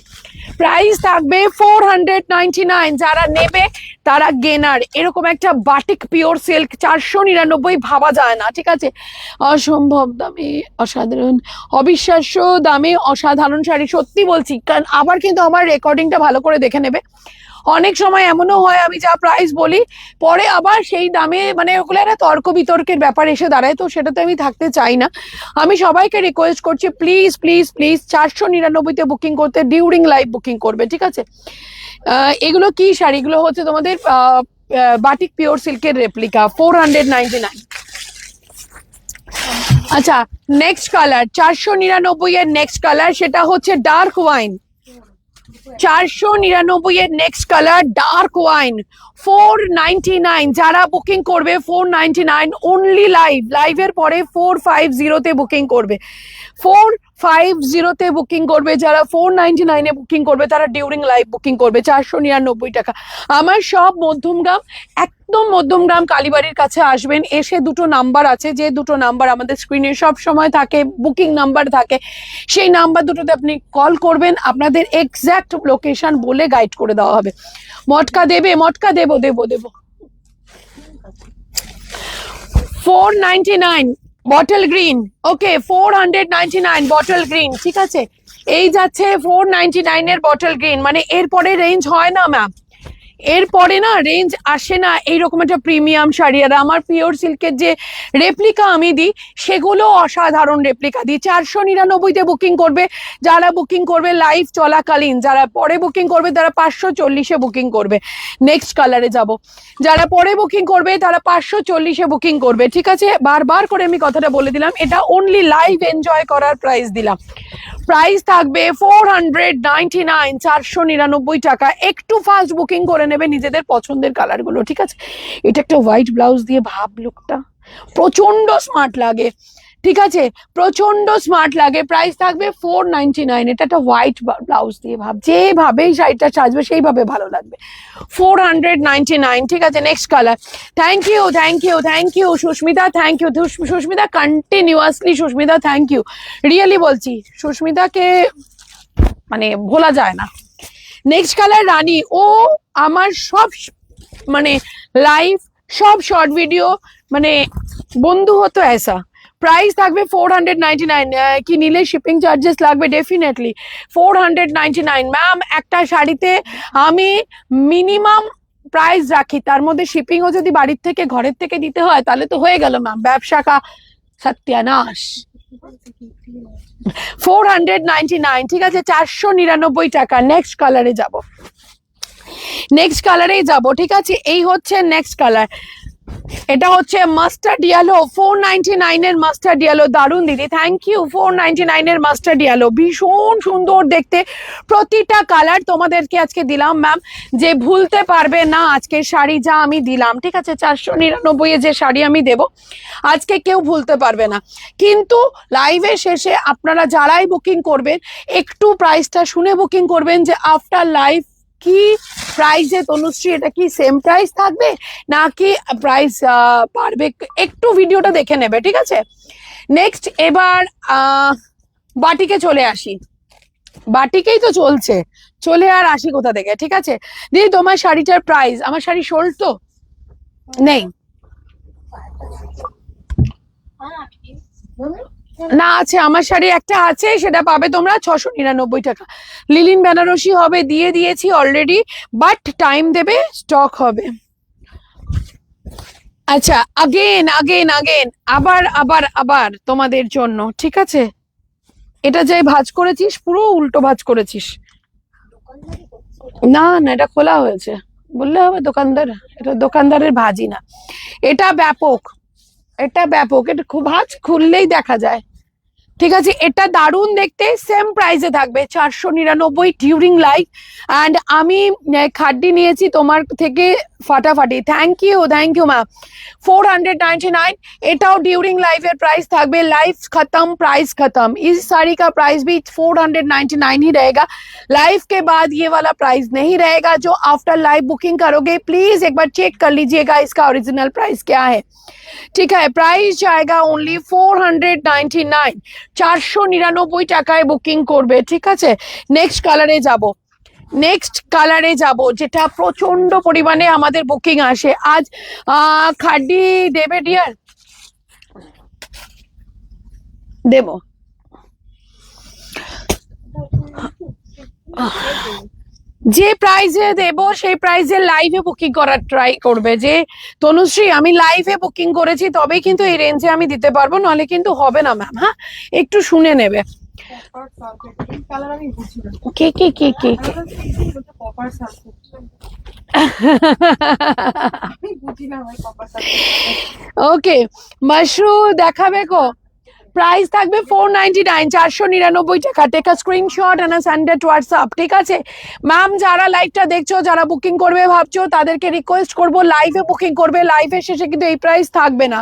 Price থাকবে 499, যারা নেবে তারা গেনার। এরকম একটা বাটিক পিওর সিল্ক 499 ভাবা যায় না, ঠিক আছে। অসম্ভব দামে অসাধারণ, অবিশ্বাস্য দামে অসাধারণ শাড়ি, সত্যি বলছি। কারণ আবার কিন্তু আমার রেকর্ডিংটা ভালো করে দেখে নেবে, অনেক সময় এমনও হয় আমি যা প্রাইস বলি পরে আবার সেই দামে, মানে ওগুলো একটা তর্ক বিতর্কের ব্যাপার এসে দাঁড়ায়, তো সেটাতে আমি থাকতে চাই না। আমি সবাইকে রিকোয়েস্ট করছি প্লিজ 499 বুকিং করতে, ডিউরিং লাইভ বুকিং করবে, ঠিক আছে। এগুলো কি শাড়ি? এগুলো হচ্ছে তোমাদের বাটিক পিওর সিল্কের রেপ্লিকা, 499। আচ্ছা নেক্সট কালার 499 এর নেক্সট কালার, সেটা হচ্ছে ডার্ক ওয়াইন। 499 এর নেক্সট কালার ডার্ক ওয়াইন, 499। যারা বুকিং করবে 499 অনলি লাইভের পরে 450 তে বুকিং করবে, 450 তে বুকিং করবে। যারা 499 এ বুকিং করবে তারা ডিউরিং লাইভ বুকিং করবে, 499 টাকা। আমার সব মধ্যমগ্রাম, একদম মধ্যমগ্রাম কালীবাড়ির কাছে আসবেন, এসে দুটো নাম্বার আছে, যে দুটো নাম্বার আমাদের স্ক্রিনে সব সময় থাকে, বুকিং নাম্বার থাকে, সেই নাম্বার দুটোতে আপনি কল করবেন, আপনাদের এক্স্যাক্ট লোকেশন বলে গাইড করে দেওয়া হবে। মটকা দেবে? মটকা দেবো 499 বটল গ্রিন। ওকে 499 বটল গ্রিন, ঠিক আছে। এই যাচ্ছে 499 এর বটল গ্রিন, মানে এরপরে রেঞ্জ হয় না ম্যাম, এরপরে না রেঞ্জ আসে না এইরকম একটা প্রিমিয়াম শাড়ি, আর আমার পিওর সিল্কের যে রেপ্লিকা আমি দিই সেগুলো অসাধারণ রেপ্লিকা দিই। 499-তে বুকিং করবে যারা বুকিং করবে লাইভ চলাকালীন, যারা পরে বুকিং করবে তারা 540-এ বুকিং করবে। নেক্সট কালারে যাব, যারা পরে বুকিং করবে তারা 540-এ বুকিং করবে, ঠিক আছে? বারবার করে আমি কথাটা বলে দিলাম, এটা অনলি লাইভ এনজয় করার প্রাইস দিলাম। প্রাইস থাকবে 499, 499 টাকা। একটু ফাস্ট বুকিং করে নেবে নিজেদের পছন্দের কালারগুলো, ঠিক আছে? এটা একটা হোয়াইট ব্লাউজ দিয়ে ভাব, লুকটা প্রচন্ড স্মার্ট লাগে, ঠিক আছে? প্রচন্ড স্মার্ট লাগে। প্রাইস থাকবে 499। এটা একটা হোয়াইট ব্লাউজ দিয়ে ভাব, যেভাবে এই শাড়িটা সাজবে সেইভাবে ভালো লাগবে। 499, ঠিক আছে? Next colour. Thank you, thank you, thank you Susmita, thank you Susmita, continuously Susmita, thank you, really বলছি সুস্মিতাকে মানে ভোলা যায় না। নেক্সট কালার রানী, ও আমার সব মানে লাইভ সব শর্ট ভিডিও মানে বন্ধু হতো ऐसा। প্রাইস থাকবে 499। কি নিলে শিপিং চার্জেস লাগবে? ডেফিনেটলি 499। ম্যাম একটা শাড়িতে আমি মিনিমাম প্রাইস রাখি, তার মধ্যে শিপিংও যদি বাড়ির থেকে ঘরের থেকে দিতে হয় তাহলে তো হয়ে গেল ম্যাম, ব্যবসা কা সত্যানাশ। 499, ঠিক আছে? 499 টাকা। নেক্সট কালারে যাব, নেক্সট কালারেই যাব, ঠিক আছে? এই হচ্ছে নেক্সট কালার, এটা হচ্ছে মাস্টার্ড ইয়েলো। 499 এর মাস্টার্ড ইয়েলো, দারুন দিদি, থ্যাংক ইউ। 499 এর মাস্টার্ড ইয়েলো, ভীষণ সুন্দর দেখতে। প্রতিটা কালার তোমাদেরকে আজকে দিলাম ম্যাম, যে ভুলতে পারবে না আজকের শাড়ি যা আমি দিলাম, ঠিক আছে? 499 এ যে শাড়ি আমি দেব আজকে কেউ ভুলতে পারবে না। কিন্তু লাইভের শেষে আপনারা যারাই বুকিং করবেন একটু প্রাইসটা শুনে বুকিং করবেন, যে আফটার লাইভ কি প্রাইসে তনুশ্রী, এটা কি সেম প্রাইস থাকবে নাকি প্রাইস বাড়বে, একটু ভিডিওটা দেখে নেবে, ঠিক আছে? নেক্সট এবার বাটিকে চলে আসি, বাটিকেই তো চলছে, চলে আর আসি কোথা থেকে, ঠিক আছে? দিদি তোমার শাড়িটার প্রাইস, আমার শাড়ি সোল্ড তো নেই না, আছে আমার শাড়ি একটা আছে, সেটা পাবে তোমরা 699 টাকা। লিলিন বেনারসি হবে, দিয়ে দিয়েছি অলরেডি, বাট টাইম দেবে, স্টক হবে। আচ্ছা, আগেন আগেন আগেন, আবার আবার আবার তোমাদের জন্য, ঠিক আছে? এটা যে ভাঁজ করেছিস পুরো উল্টো ভাঁজ করেছিস। না না, এটা খোলা হয়েছে বললে হবে দোকানদার, এটা দোকানদারের ভাজি না, এটা ব্যাপক, এটা ব্যাপক, এটা খুব ভাঁজ খুললেই দেখা যায়, ঠিক আছে? এটা দারুণ দেখতে, সেম প্রাইসে থাকবে 499 ডিউরিং লাইভ। অ্যান্ড আমি খাড্ডি নিয়েছি তোমার থেকে ফাটাফাটি, থ্যাংক ইউ ম্যাম। 499, এটাও ডিউरिंग लाइव এর प्राइस থাকবে, लाइव खत्म प्राइस खत्म। इस साड़ी का प्राइस भी 499 ही रहेगा, लाइव के बाद ये वाला प्राइस नहीं रहेगा। जो आफ्टर लाइव बुकिंग करोगे प्लीज एक बार चेक कर लीजिएगा इसका ओरिजिनल प्राइस क्या है, ठीक है? प्राइस जाएगा ओनली 499, 499 টাকায় বুকিং করবে, ঠিক আছে? নেক্সট কালারে যাব, নেক্সট কালারে যাব, যেটা প্রচন্ড পরিমাণে আমাদের বুকিং আসে আজ। খাড্ডি দেবে ডিয়ার? দেব। যে প্রাইসে দেব সেই প্রাইসে লাইভে বুকিং করার ট্রাই করবে, যে তনুশ্রী আমি লাইভে বুকিং করেছি তবেই কিন্তু এই রেঞ্জে আমি দিতে পারবো, নাহলে কিন্তু হবে না ম্যাম। হ্যাঁ, একটু শুনে নেবে। কে কে কে কে কে ওকে, মাশরু দেখাবে গো। প্রাইস থাকবে 499, 499 টাকা। Take a screenshot and send it WhatsApp, ঠিক আছে? ম্যাম যারা লাইভটা দেখছো, যারা বুকিং করবে ভাবছো, তাদেরকে রিকোয়েস্ট করব লাইভে বুকিং করবে। লাইভের শেষে কিন্তু এই প্রাইস থাকবে না,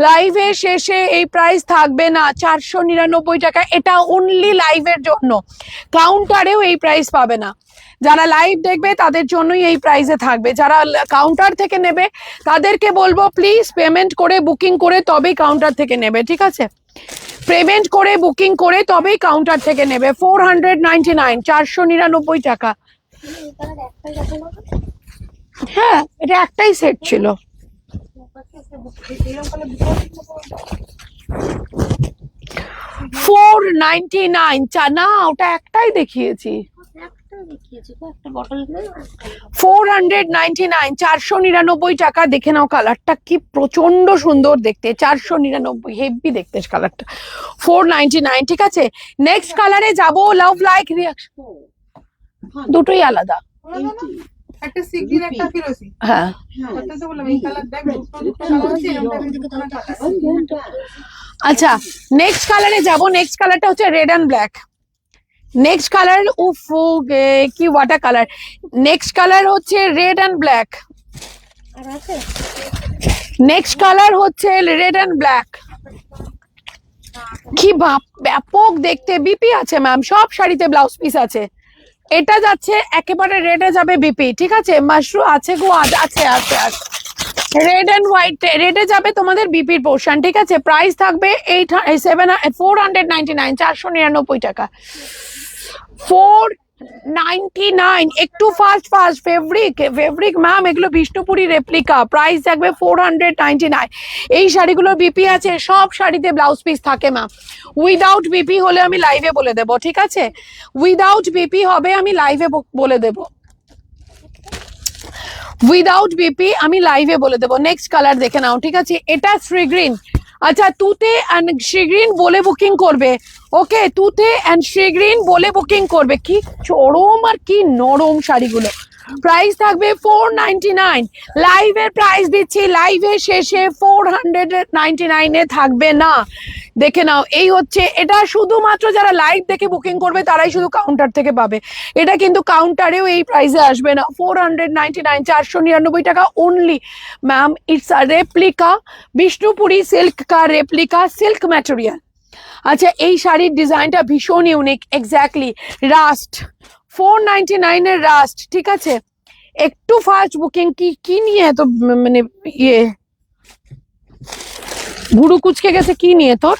লাইভের শেষে এই প্রাইস থাকবে না, 499 টাকা। এটা অনলি লাইভের জন্য, কাউন্টারেও এই প্রাইস পাবে না। যারা লাইভ দেখবে তাদের জন্যই এই প্রাইসে থাকবে, যারা কাউন্টার থেকে নেবে তাদেরকে বলবো প্লিজ পেমেন্ট করে বুকিং করে তবেই কাউন্টার থেকে নেবে, ঠিক আছে? পেমেন্ট করে বুকিং করে তবেই কাউন্টার থেকে নেবে। 499, 499 টাকা। হ্যাঁ, এটা একটাই সেট ছিল। 499, না ওটা একটাই দেখিয়েছি, দেখিয়েছি গো, একটা বটল নেই 499, 499 টাকা। দেখে নাও কালারটা কি প্রচন্ড সুন্দর দেখতে, 499 হেভি দেখতে কালারটা, 499। ঠিক আছে, নেক্সট কালারে যাব। লাভ লাইক রিয়াকশন দুটোই আলাদা। একটা সিগ্রিন একটা ফিরোজি। হ্যাঁ কত তো বললাম এই কালার দেখ, দুটো কালার আছে, আচ্ছা, নেক্সট কালারে যাব। নেক্সট কালারটা হচ্ছে red and black. Next colour উফ কি ওয়াটার কালার। নেক্সট কালার হচ্ছে রেড অ্যান্ড ব্ল্যাক। আর আছে নেক্সট কালার হচ্ছে রেড অ্যান্ড ব্ল্যাক। কি ব্যাপক দেখতে। বিপি আছে ম্যাম, সব শাড়িতে ব্লাউজ পিস আছে। এটা যাচ্ছে একেবারে রেডে যাবে বিপি। ঠিক আছে, মাশরু আছে গো, আছে আছে আছে। রেড এন্ড হোয়াইট, রেডে যাবে তোমাদের বিপির পোর্শন। ঠিক আছে, প্রাইস থাকবে 499, 499 টাকা। 499। একটু ফাস্ট ফাস্ট। ফেব্রিক ম্যাম এগুলো বিষ্ণুপুরি রেপ্লিকা, প্রাইস থাকবে 499। এই শাড়িগুলোর বিপি আছে, সব শাড়িতে ব্লাউজ পিস থাকে ম্যাম। উইদাউট বিপি হলে আমি লাইভে বলে দেবো। ঠিক আছে, উইদাউট বিপি হবে আমি লাইভে বলে দেবো। উইদাউট বিপি আমি লাইভে বলে দেবো। নেক্সট কালার দেখে নাও। ঠিক আছে, এটা শ্রী গ্রিন। আচ্ছা, তুতে অ্যান্ড শ্রী গ্রিন বলে বুকিং করবে। ওকে, তুতে অ্যান্ড শ্রী গ্রিন বলে বুকিং করবে। কি চরম আর কি নরম শাড়িগুলো। প্রাইস থাকবে 499। লাইভের প্রাইস দিচ্ছি, লাইভের শেষে 499 থাকবে না। দেখে নাও, এই হচ্ছে এটা। শুধুমাত্র যারা লাইভ দেখে বুকিং করবে তারাই শুধু কাউন্টার থেকে পাবে। এটা কিন্তু কাউন্টারেও এই প্রাইসে আসবে না। 499, 499 টাকা only ma'am. It's a replica, Bishnupuri silk কা রেপ্লিকা, সিল্ক ম্যাটেরিয়াল। আচ্ছা, এই শাড়ির ডিজাইনটা ভীষণ ইউনিক। এক্স্যাক্টলি রাস্ট, 499 এর রাস্ট। ঠিক আছে, একটু ফাস্ট বুকিং। কি নিয়ে তো মানে ইয়ে ভুরু কুচকে গেছে, কি নিয়ে তোর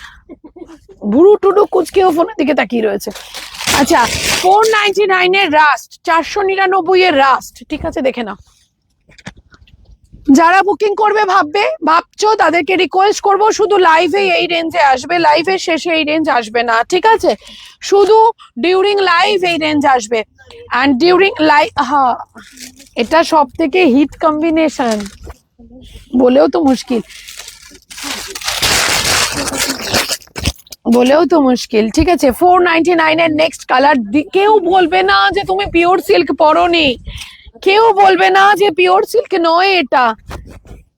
ভুরু টুডু কুচকেও ফোনের দিকে তাকিয়ে রয়েছে। আচ্ছা, 499 এর রাস্ট, 499 এর রাস্ট। ঠিক আছে, দেখে নাও। যারা বুকিং করবে ভাবছো তাদেরকে রিকোয়েস্ট করব শুধু লাইভে এই রেঞ্জে আসবে, লাইভের শেষে এই রেঞ্জ আসবে না। ঠিক আছে, শুধু ডিউরিং লাইভ এই রেঞ্জ আসবে। অ্যান্ড ডিউরিং লাইভ, হ্যাঁ এটা সব থেকে হিট কম্বিনেশন বলেও তো মুশকিল, বলেও তো মুশকিল। ঠিক আছে, 499 এর নেক্সট কালার। কেউ বলবে না যে তুমি পিওর সিল্ক পরোনি, কেউ বলবে না যে পিওর সিল্ক নয় এটা,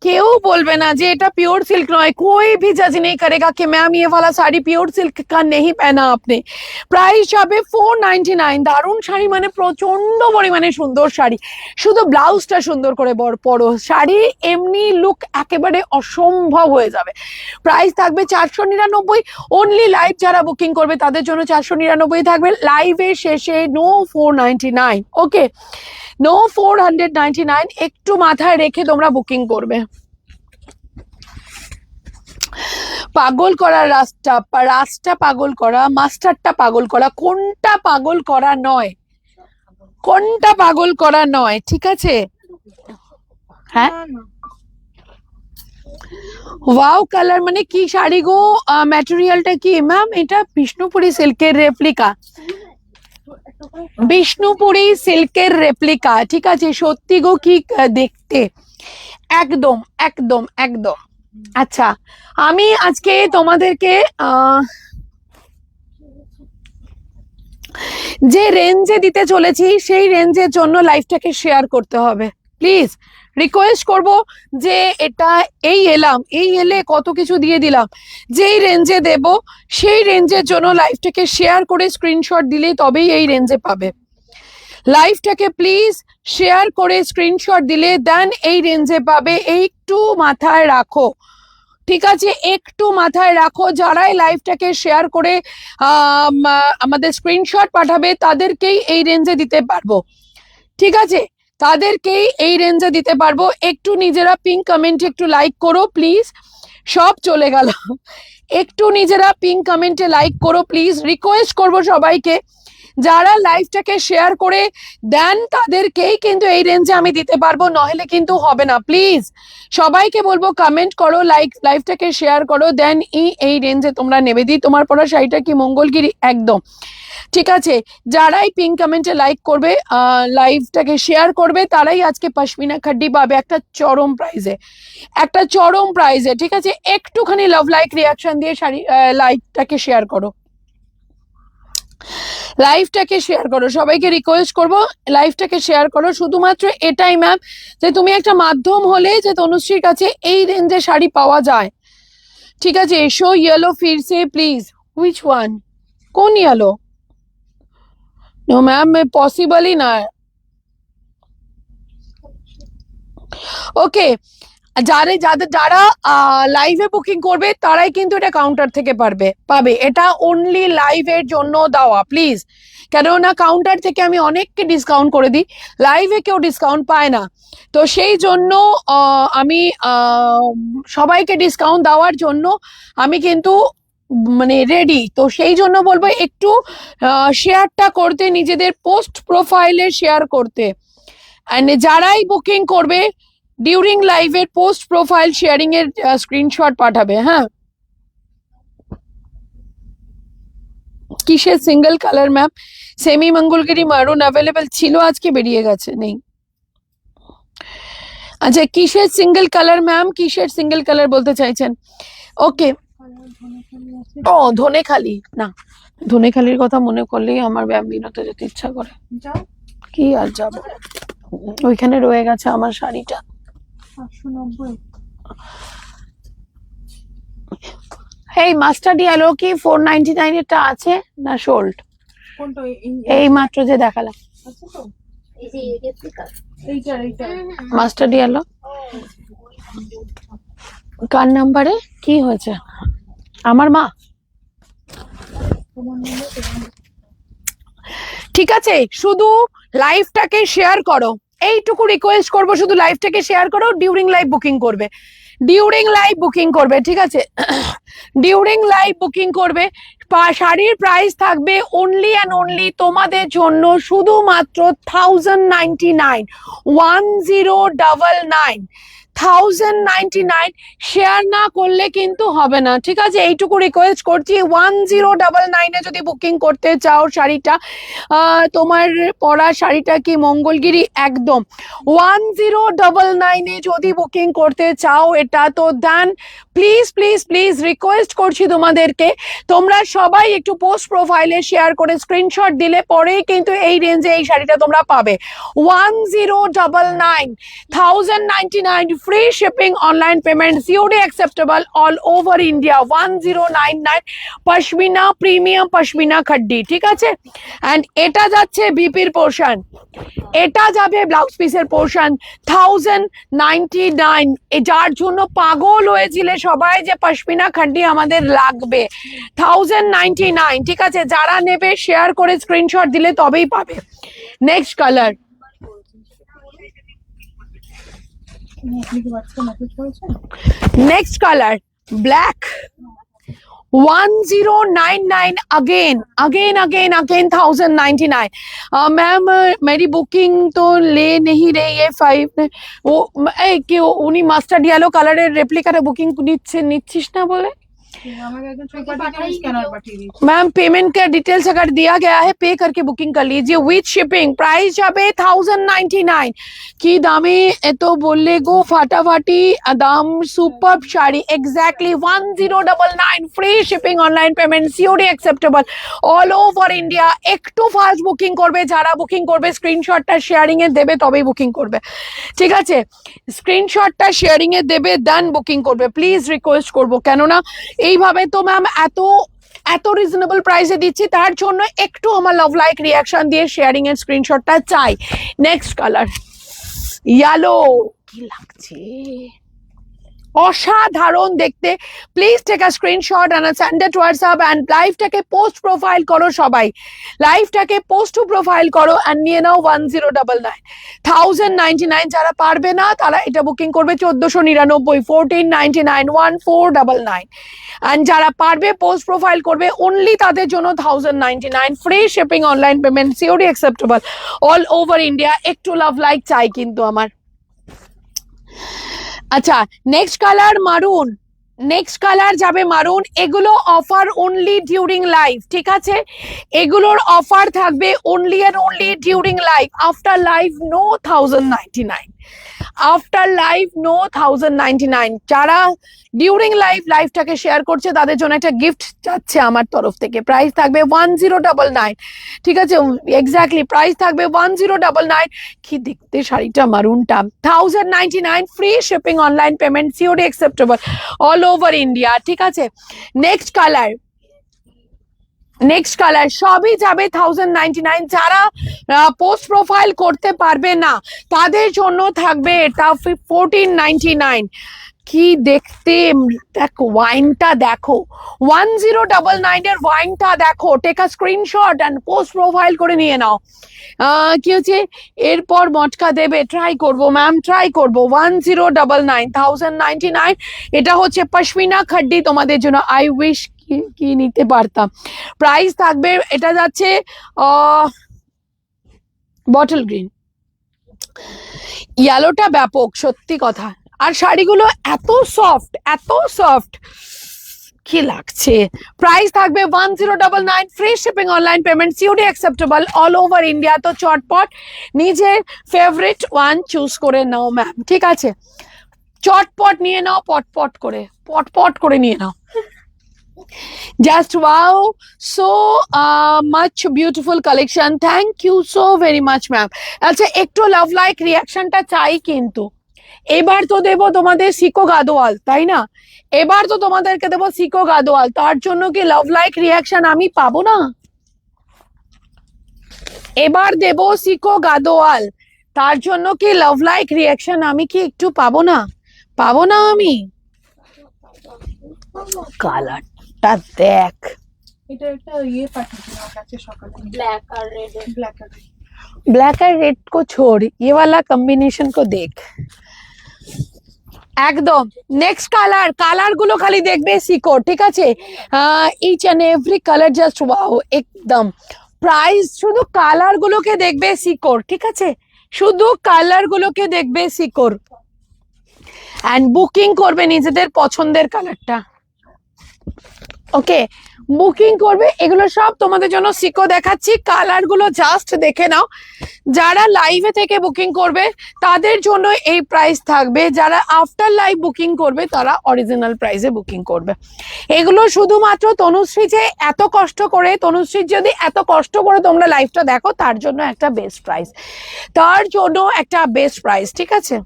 কেউ বলবে না যে এটা प्योर सिल्क नॉय। कोई भी जज नहीं करेगा कि मैम ये वाला साड़ी प्योर सिल्क का नहीं पहना आपने। প্রাইস হবে 499। দারুণ শাড়ি, মানে প্রচন্ড পরিমাণে সুন্দর শাড়ি। শুধু ব্লাউজটা সুন্দর করে পরো, শাড়ি এমনি লুক একেবারে অসম্ভব হয়ে যাবে। প্রাইস থাকবে 499 অনলি। লাইভ যারা বুকিং করবে তাদের জন্য 499 থাকবে। লাইভের শেষে নো 499। ওকে, নো 499। একটু মাথায় রেখে তোমরা বুকিং করবে। পাগল করা রাস্তা পাগল করা, মাস্টারটা পাগল করা, কোনটা পাগল করা নয়, কোনটা পাগল করা নয়। ঠিক আছে, হ্যাঁ ওয়াও কালার মানে কি শাড়ি গো। ম্যাটেরিয়ালটা কি ম্যাম? এটা বিষ্ণুপুরি সিল্কের রেপ্লিকা, বিষ্ণুপুরি সিল্কের রেপ্লিকা। ঠিক আছে, সত্যি গো কি দেখতে, একদম একদম একদম। আচ্ছা, আমি আজকে তোমাদেরকে যে রেঞ্জে দিতে চলেছি সেই রেঞ্জের জন্য লাইভটাকে শেয়ার করতে হবে। প্লিজ রিকোয়েস্ট করব যে এটা এই এলে কত কিছু দিয়ে দিলাম, যেই রেঞ্জে দেব সেই রেঞ্জের জন্য লাইভটাকে শেয়ার করে স্ক্রিনশট দিলেই তবেই এই রেঞ্জে পাবে। লাইভটাকে প্লিজ শেয়ার করে স্ক্রিনশট দিলে দেন এই রেঞ্জে পাবে। একটু মাথায় রাখো, ঠিক আছে, একটু মাথায় রাখো। যারাই লাইভটাকে শেয়ার করে আমাদের স্ক্রিনশট পাঠাবে তাদেরকেই এই রেঞ্জে দিতে পারবো। ঠিক আছে, তাদেরকেই এই রেঞ্জে দিতে পারবো। একটু নিজেরা পিঙ্ক কমেন্টে একটু লাইক করো প্লিজ। সব চলে গেল, একটু নিজেরা পিঙ্ক কমেন্টে লাইক করো প্লিজ। রিকোয়েস্ট করবো সবাইকে যারা লাইভটাকে শেয়ার করে দেন তাদেরকেই কিন্তু এই রেঞ্জে আমি দিতে পারবো, নইলে কিন্তু হবে না। প্লিজ সবাইকে বলবো কমেন্ট করো, লাইভটাকে শেয়ার করো, দেন এই রেঞ্জে তোমরা নেবে। দিই তোমার পরা শাড়িটা কি মঙ্গলগিরি? একদম ঠিক আছে। যারাই পিঙ্ক কমেন্টে লাইক করবে, লাইভটাকে শেয়ার করবে, তারাই আজকে পশমিনা খাড্ডি পাবে একটা চরম প্রাইজে, একটা চরম প্রাইজে। ঠিক আছে, একটুখানি লাভ লাইক রিয়াকশন দিয়ে শাড়ি লাইভটাকে শেয়ার করো, লাইভটাকে শেয়ার করো। সবাইকে রিকোয়েস্ট করবো লাইভটাকে শেয়ার করো। শুধুমাত্র এটাই ম্যাম যে তুমি একটা মাধ্যম হলে যে তনুশ্রীর কাছে এই রেঞ্জে শাড়ি পাওয়া যায়। ঠিক আছে, এসো ইয়েলো ফিরসে প্লিজ। Which one? কোন ইয়েলো? নো ম্যাম পসিবলই না। ওকে, যারা লাইভে বুকিং করবে তারাই কিন্তু এটা কাউন্টার থেকে পাবে। এটা অনলি লাইভের জন্য দেওয়া প্লিজ, কেননা কাউন্টার থেকে আমি অনেককে ডিসকাউন্ট করে দিই, লাইভে কেউ ডিসকাউন্ট পায় না। তো সেই জন্য আমি সবাইকে ডিসকাউন্ট দেওয়ার জন্য আমি কিন্তু মানে রেডি। তো সেই জন্য বলবো একটু শেয়ারটা করতে, নিজেদের পোস্ট প্রোফাইলে শেয়ার করতে। অ্যান্ড যারাই বুকিং করবে ডিউরিং লাইভের পোস্ট প্রোফাইল শেয়ারিং এর স্ক্রিনশট পাঠাবে। হ্যাঁ, কিসের single colour ma'am? Semi Mangalagiri মারুন অ্যাভেলেবেল ছিল, আজকে বেরিয়ে গেছে, নেই। আচ্ছা, কিসের সিঙ্গেল কালার ম্যাম? কিসের সিঙ্গেল কালার বলতে চাইছেন? ওকে, ও ধনেখালি না, ধনেখালির কথা মনে করলেই আমার ব্যাম্বিনোতে যেতে ইচ্ছা করে। যাও, কি আর যাবো, ওইখানে রয়ে গেছে আমার শাড়িটা। 590। এই মাস্টার্ড ইয়েলো কি 499 এরটা আছে না সোল্ড? কোনটা? এই মাত্র যে দেখালাম আছে তো, এই যে রেপ্লিকা। এইটা মাস্টার্ড ইয়েলো। কার নাম্বারে কি হয়েছে? আমার মা। তোমার নাম্বার। ঠিক আছে, শুধু লাইভটাকে শেয়ার করো, এইটুকু রিকোয়েস্ট করবো। শুধু লাইভটাকে শেয়ার করো, ডিউরিং লাইভ বুকিং করবে, ডিউরিং লাইভ বুকিং করবে। ঠিক আছে, ডিউরিং লাইভ বুকিং করবে। শাড়ির প্রাইস থাকবে অনলি অ্যান্ড অনলি তোমাদের জন্য শুধুমাত্র 1099, 1099, 1099। শেয়ার না করলে কিন্তু হবে না। ঠিক আছে, এইটুকু রিকোয়েস্ট করছি। 1099 যদি বুকিং করতে চাও শাড়িটা, তোমার পরা শাড়িটা কি মঙ্গলগিরি? একদম 1099 যদি বুকিং করতে চাও এটা, তো দেন প্লিজ প্লিজ প্লিজ রিকোয়েস্ট করছি তোমাদেরকে, তোমরা সবাই একটু পোস্ট প্রোফাইলে শেয়ার করে স্ক্রিনশট দিলে পরেই কিন্তু এই রেঞ্জে এই শাড়িটা তোমরা পাবে। 1099, 1099, free shipping, online payment, COD acceptable all over India, 1099, pashmina premium pashmina khaddi. ঠিক আছে, অ্যান্ড এটা যাচ্ছে বিপির পোর্শন, এটা যাবে ব্লাউজ পিসের পোর্শন 1099। যার জন্য পাগল হয়েছিলে সবাই যে পশমিনা খাড্ডি আমাদের লাগবে, 1099। ঠিক আছে, যারা নেবে শেয়ার করে স্ক্রিনশট দিলে তবেই পাবে। নেক্সট কালার, আপনি কি হোয়াটসঅ্যাপ মেসেজ করেছেন? Next colour black 1099, again again again again 1099। Ma'am मेरी बुकिंग तो ले नहीं रही है 5 वो कि उन्हीं mustard yellow colour replica booking নিচ্ছিস না বলে। আমাকে একজন ছবি পাঠিয়ে স্ক্যানার পাঠিয়ে দিয়েছি। मैम पेमेंट का डिटेल्स अगर दिया गया है पे करके बुकिंग कर लीजिए विथ शिपिंग। प्राइस যাবে 1099। কি দামে এত বললে গো, ফাটাফাটি দাম, super sari, exactly 1099, free shipping, online payment, COD acceptable all over India. একটু ফাস্ট বুকিং করবে, যারা বুকিং করবে স্ক্রিনশটটা শেয়ারিং এ দেবে তবেই বুকিং করবে। ঠিক আছে, স্ক্রিনশটটা শেয়ারিং এ দেবে দেন বুকিং করবে, প্লিজ রিকোয়েস্ট করবো। কেননা এইভাবে তো ম্যাম এত রিজনেবল প্রাইসে দিচ্ছি, তার জন্য একটু আমার লাভ লাইক রিয়াকশন দিয়ে শেয়ারিং এর স্ক্রিনশটটা চাই। নেক্সট কালার ইয়েলো, কি লাগছে অসাধারণ দেখতে। Please take a screenshot and send it WhatsApp and লাইভটাকে পোস্ট প্রোফাইল করো সবাই, লাইভটাকে পোস্ট টু প্রোফাইল করো অ্যান্ড নিয়ে নাও 1099 1099। যারা পারবে না তারা এটা বুকিং করবে 1499 1499 1499। অ্যান্ড যারা পারবে পোস্ট প্রোফাইল করবে অনলি তাদের জন্য 1099 free shipping, online payment, COD acceptable all over India. একটু লাভ লাইক চাই কিন্তু আমার। আচ্ছা, নেক্সট কালার মারুন, নেক্সট কালার যাবে মারুন। এগুলো অফার অনলি ডিউরিং লাইভ, ঠিক আছে? এগুলোর অফার থাকবে only and only during live. After live no 1099, after live no 1099। যারা ডিউরিং লাইভটাকে শেয়ার করছে তাদের জন্য একটা গিফট যাচ্ছে আমার তরফ থেকে। প্রাইস থাকবে 1099, ঠিক আছে? এক্স্যাক্টলি প্রাইস থাকবে 1099। কি দেখতে শাড়িটা মারুনটা, 1099 free shipping, online payment, COD acceptable all over India, ঠিক আছে? নেক্সট কালার, নেক্সট কালার সবই যাবে 1099। যারা পোস্ট প্রোফাইল করতে পারবে না তাদের জন্য থাকবে এটা 1499। কি দেখতে, দেখো ওয়াইনটা দেখো, 1099 এর ওয়াইনটা দেখো। Take a screenshot and post profile করে নিয়ে নাও। কি হচ্ছে এরপর মটকা দেবে? ট্রাই করবো ম্যাম, ট্রাই করবো। 1099 1099। এটা হচ্ছে পশমিনা খাড্ডি তোমাদের জন্য। আই উইশ কি নিতে পারতাম। প্রাইস থাকবে, এটা যাচ্ছে বটল গ্রিন, ইয়েলোটা ব্যাপক সত্যি কথা। আর শাড়িগুলো এত সফট, এত সফট, কি লাগছে। প্রাইস থাকবে 1099 free shipping, online payment, COD acceptable all over India. তো চটপট নিজের ফেভারিট ওয়ান চুজ করে নাও ম্যাম, ঠিক আছে? চটপট নিয়ে নাও, পটপট করে, পটপট করে নিয়ে নাও। Just wow, so much beautiful collection. Thank you so very much ma'am. আচ্ছা, একটু লাভ লাইক রিয়াকশনটা চাই কিন্তু। এবার তো দেবো তোমাদের সিকো গাদোয়াল, তাই না? এবার তো তোমাদেরকে দেবো সিকো গাদোয়াল, তার জন্য কি লাভ লাইক রিয়াকশন আমি পাবো না? এবার দেবো সিকো গাদোয়াল, তার জন্য কি লাভ লাইক রিয়াকশন আমি কি একটু পাবো না? পাবো না আমি? কালারটা দেখ, এটা একটা পাঠিয়েছিল আমার কাছে সকালে, ব্ল্যাক আর রেড। ব্ল্যাক আর ब्लैक एंड रेड को छोड़, ये वाला कॉम्बिनेशन को देख। একদম নেক্সট কালার, কালার গুলো খালি দেখবে সিকো, ঠিক আছে? Each and every colour just wow একদম। প্রাইস শুধু কালার গুলোকে দেখবে সিকোর, ঠিক আছে? শুধু কালার গুলোকে দেখবে সিকোর এন্ড বুকিং করবে নিজেদের পছন্দের কালারটা। ওকে, বুকিং করবে। এগুলো সব তোমাদের জন্য সিকো দেখাচ্ছি, কালার গুলো জাস্ট দেখে নাও। যারা লাইভে থেকে বুকিং করবে তাদের জন্য এই প্রাইস থাকবে, যারা আফটার লাইভ বুকিং করবে তারা অরিজিনাল প্রাইসে বুকিং করবে। এগুলো শুধুমাত্র তনুশ্রী যে এত কষ্ট করে, তনুশ্রীর যদি এত কষ্ট করে তোমরা লাইভটা দেখো তার জন্য একটা বেস্ট প্রাইস, তার জন্য একটা বেস্ট প্রাইস, ঠিক আছে?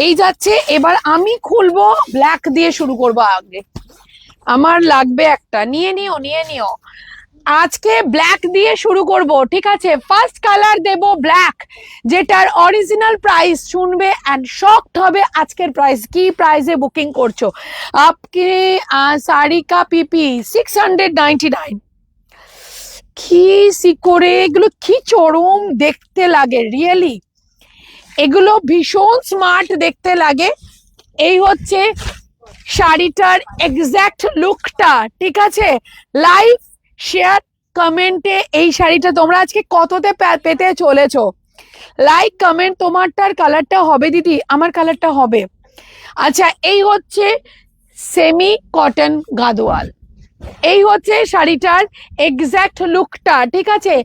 এই যাচ্ছে। এবার আমি খুলবো, ব্ল্যাক দিয়ে শুরু করবো আগে। আমার লাগবে একটা, নিয়ে নিও, নিয়ে নিও। আজকে ব্ল্যাক দিয়ে শুরু করব, ঠিক আছে? ফার্স্ট কালার দেব ব্ল্যাক, যেটার অরিজিনাল প্রাইস শুনবে এন্ড শকড হবে। আজকের প্রাইস কি প্রাইসে বুকিং করছো? আপকে শাড়ি কা পিপি 699। কি সিকোরে, এগুলো কি চরম দেখতে লাগে, রিয়েলি এগুলো ভীষণ স্মার্ট দেখতে লাগে। এই হচ্ছে শাড়িটার এক্সাক্ট লুকটা, ঠিক আছে? লাইভ শেয়ার কমেন্টে এই শাড়িটা তোমরা আজকে কততে পেতে চলেছো? Like comment. তোমারটার কালারটা হবে দিদি, আমার কালারটা হবে। আচ্ছা, এই হচ্ছে সেমি কটন গাদোয়াল, এই হচ্ছে শাড়িটার এক্সাক্ট লুকটা, ঠিক আছে?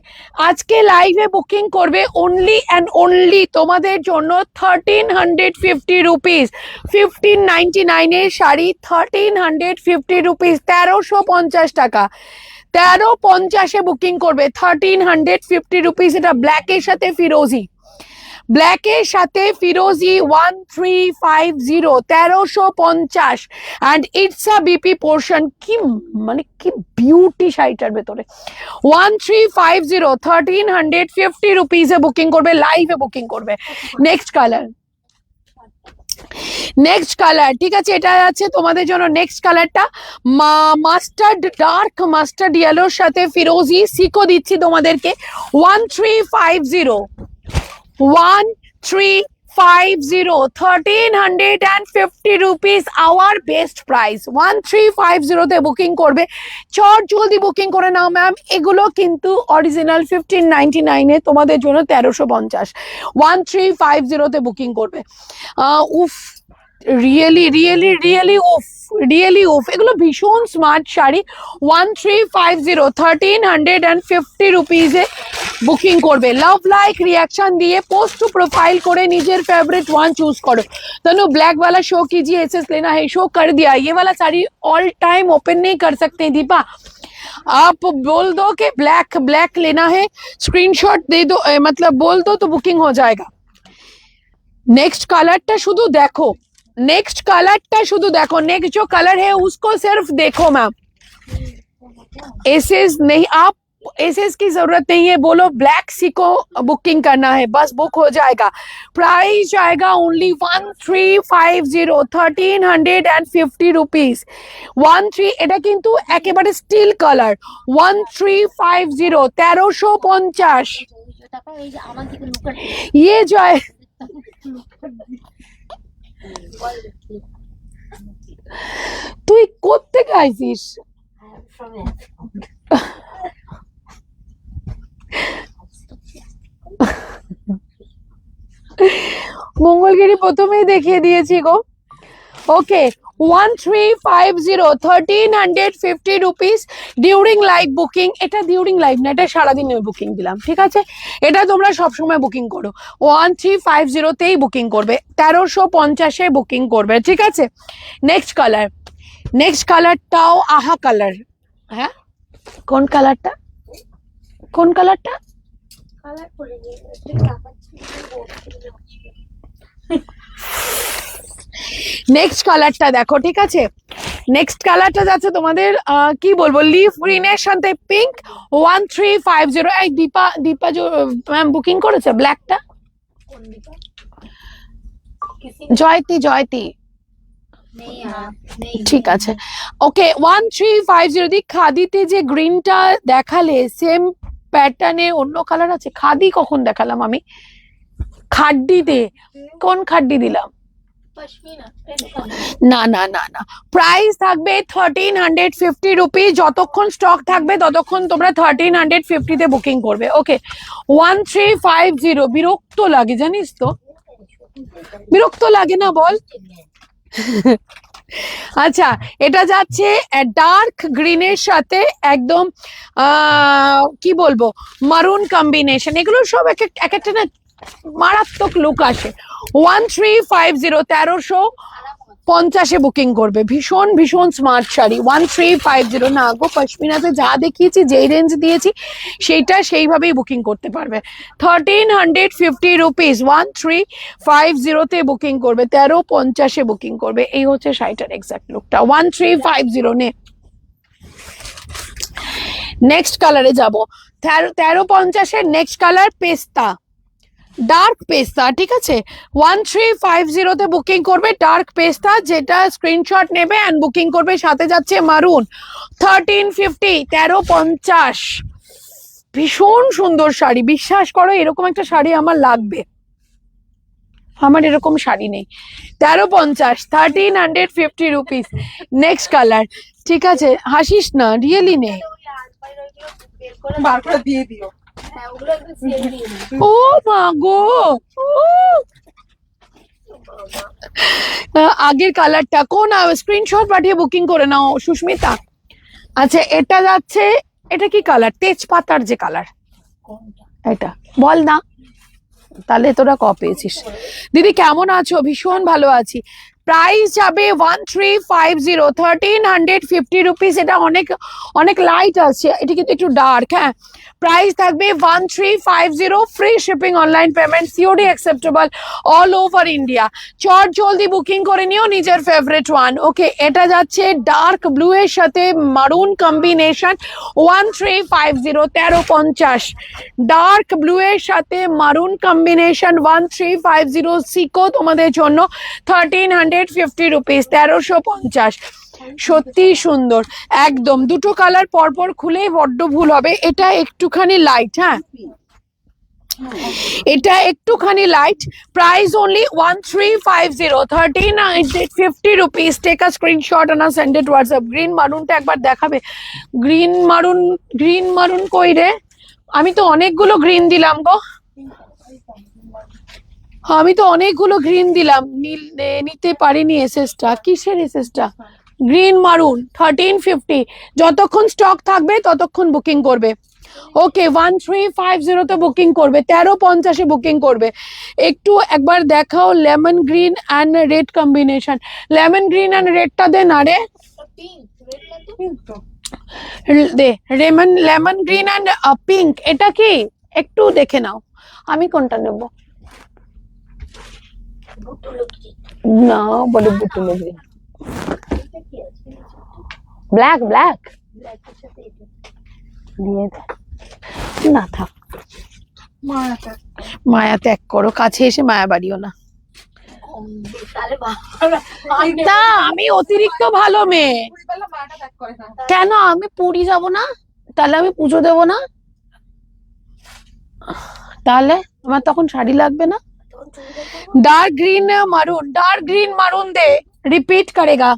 আজকে লাইভে বুকিং করবে অনলি অ্যান্ড অনলি তোমাদের জন্য 1350 রুপিস। 1599 এর শাড়ি 1350 রুপিস, 1350 টাকা। 1350-এ বুকিং করবে, 1350 রুপিস। এটা ব্ল্যাকের সাথে ফিরোজি, ব্ল্যাকের সাথে ফিরোজি 1350, 1350 and it's a B P portion. কি মানে কি বিউটি শাড়িটার ভেতরে। 1350, 1350 রুপিসে বুকিং করবে, লাইভে বুকিং করবে। নেক্সট কালার, নেক্সট কালার, ঠিক আছে, এটা আছে তোমাদের জন্য নেক্সট কালারটা মাস্টার্ড, ডার্ক মাস্টার্ড ইয়েলোর সাথে ফিরোজি সিকো দিচ্ছি তোমাদেরকে 1350 1350 1350 রুপিস আওয়ার বেস্ট প্রাইস 1350 তে বুকিং করবে, চট জলদি বুকিং করে নাও ম্যাম। এগুলো কিন্তু অরিজিনাল 1599 এ তোমাদের জন্য 1350, 1350 তে বুকিং করবে। উফ, রিয়েলি রিয়েলি রিয়েলি উফ, রিয়েলি উফ, এগুলো ভীষণ স্মার্ট শাড়ি। 1350 1350 রুপিজে বুকিং করবে। লাভ লাইক रिएक्शन दिए पोस्ट टू प्रोफाइल करे निजेर फेवरेट वन चूज करो। तनु ब्लैक वाला शो कीजिए, एसएस लेना है, शो कर दिया। ये वाला साड़ी ऑल टाइम ओपन नहीं कर सकते दीपा, आप बोल दो कि ब्लैक ब्लैक लेना है, स्क्रीनशॉट दे दो, मतलब बोल दो तो बुकिंग हो जाएगा। नेक्स्ट कलरটা শুধু দেখো, नेक्स्ट कलरটা শুধু देखो, नेक्स्ट जो कलर है उसको सिर्फ देखो मैम। एसएस नहीं, आप एसएस की जरूरत नहीं है, बोलो ब्लैक सी को बुकिंग करना है, बस बुक हो जाएगा। प्राइस जाएगा ओनली 1350 1350 রুপিস 13, এটা কিন্তু একেবারে স্টিল কালার 1350 1350। ये जो है তুই কোত্থেকে আইছিস? মঙ্গলগিরি প্রথমেই দেখিয়ে দিয়েছি গো। ওকে 1350 1350 রুপিস ডিউরিং লাইভ বুকিং। এটা ডিউরিং লাইভ না, এটা সারাদিনের বুকিং দিলাম, ঠিক আছে? এটা তোমরা সবসময় বুকিং করো, 1350 তেই বুকিং করবে, 1350 বুকিং করবে, ঠিক আছে? নেক্সট কালার, নেক্সট কালারটাও আহা কালার। হ্যাঁ, কোন কালারটা, কোন কালারটা? কালার করে নিয়ে নেক্সট কালারটা দেখো, ঠিক আছে? নেক্সট কালারটা যাচ্ছে তোমাদের কি বলবো, লিফ গ্রিনের সাথে পিঙ্ক 1350। এই দীপা, দীপা जो ম্যাম বুকিং করেছে ব্ল্যাকটা, জয়তি, জয়তি, নেই আর নেই, ঠিক আছে। ওকে 1350 দি খাদিতে যে গ্রিনটা দেখালে সেম প্যাটার্নে অন্য কালার আছে। খাদি কখন দেখালাম আমি? খাড্ডিতে, কোন খাড্ডি দিলাম? পশমিনা না না না না, প্রাইস থাকবে 1350 রুপিস। যতক্ষণ স্টক থাকবে ততক্ষণ তোমরা 1350 তে বুকিং করবে। ওকে 1350। বিরক্ত লাগে জানিস তো, বিরক্ত লাগে না বল? আচ্ছা, এটা যাচ্ছে ডার্ক গ্রিনের সাথে একদম কি বলবো মারুন কম্বিনেশন। এগুলো সব এক একটা না মারাত্মক লুক আসে। 1350 1350 বুকিং করবে। ভীষণ ভীষণ স্মার্ট শাড়ি 1350। না গো, পশমিনাতে যা দেখিয়েছি, যেই রেঞ্জ দিয়েছি সেইটা সেইভাবেই বুকিং করতে পারবে। 1350 রুপিস 1350 তে বুকিং করবে, 1350 বুকিং করবে। এই হচ্ছে শাড়িটার এক্সাক্ট লুকটা 1350 নে। নেক্সট কালারে যাবো, 1350 নেক্সট কালার পেস্তা, ডার্ক পেস্তা, ঠিক আছে? 1350 তে বুকিং করবে ডার্ক পেস্তা, যেটা স্ক্রিনশট নেবে এন্ড বুকিং করবে। সাথে যাচ্ছে মারুন 1350 1350। ভীষণ সুন্দর শাড়ি, বিশ্বাস করো এরকম একটা শাড়ি আমার লাগবে, আমার এরকম শাড়ি নেই। 1350 1350 রুপিস। নেক্সট কালার, ঠিক আছে? হাসিস না, রিয়েলি নেই। বার করে দিয়ে দিও। হ্যাঁ, ওগুলো একদম সেল দিয়ে দিই। ও মা গো, আগের কালারটা কোন? স্ক্রিনশট পাঠিয়ে বুকিং করে নাও সুস্মিতা। আচ্ছা, এটা যাচ্ছে, এটা কি কালার? তেজপাতার যে কালার, এটা বল না, তাহলে তোরা ক পেয়েছিস? দিদি কেমন আছো? ভীষণ ভালো আছি। প্রাইস যাবে 1350 1350 রুপিস। এটা অনেক অনেক লাইট আছে, এটা কিন্তু একটু ডার্ক। হ্যাঁ, প্রাইস থাকবে 1350, free shipping, online payment, COD acceptable all over India. চট জলদি বুকিং করে নিও নিজের ফেভারিট ওয়ান। ওকে, এটা যাচ্ছে ডার্ক ব্লু এর সাথে মারুন কম্বিনেশন, 1350, 1350। ডার্ক ব্লু এর সাথে মারুন কম্বিনেশন 1350 সিকো তোমাদের জন্য 1350 রুপিস, 1350। সত্যি সুন্দর একদম। দুটো কালার পরপর খুলেই বড্ড ভুল হবে। এটা একটুখানি লাইট, হ্যাঁ এটা একটুখানি light. Price only 1350, 1350 rupees. Take a screenshot and send it WhatsApp। Green মারুনটা একবার দেখাবে? গ্রিন মারুন কই রে? আমি তো অনেকগুলো গ্রিন দিলাম গো, আমি তো অনেকগুলো গ্রিন দিলাম, নিতে পারিনি। এসএসটা কিসের? এসএসটা গ্রিন মারুন 1350। যতক্ষণ স্টক থাকবে ততক্ষণ বুকিং করবে। ওকে, 1350 তে বুকিং করবে, 1350 বুকিং করবে। একটু একবার দেখাও lemon green and red combination. Lemon green and রেডটা দে না রে, দে লেমন গ্রিন অ্যান্ড পিঙ্ক। এটা কি একটু দেখে নাও, আমি কোনটা নেব? না বলে বুটুলো গ্রিন, ব্ল্যাক ব্ল্যাক দিয়ে না থাক। মায়া ত্যাগ করো, কাছে এসে মায়া বাড়িও না। তা আমি অতিরিক্ত ভালো মেয়ে কেন? আমি পুরী যাব না? তাহলে আমি পুজো দেব না? তাহলে আমার তখন শাড়ি লাগবে না? डार्क ग्रीन मारून दे, रिपीट करेगा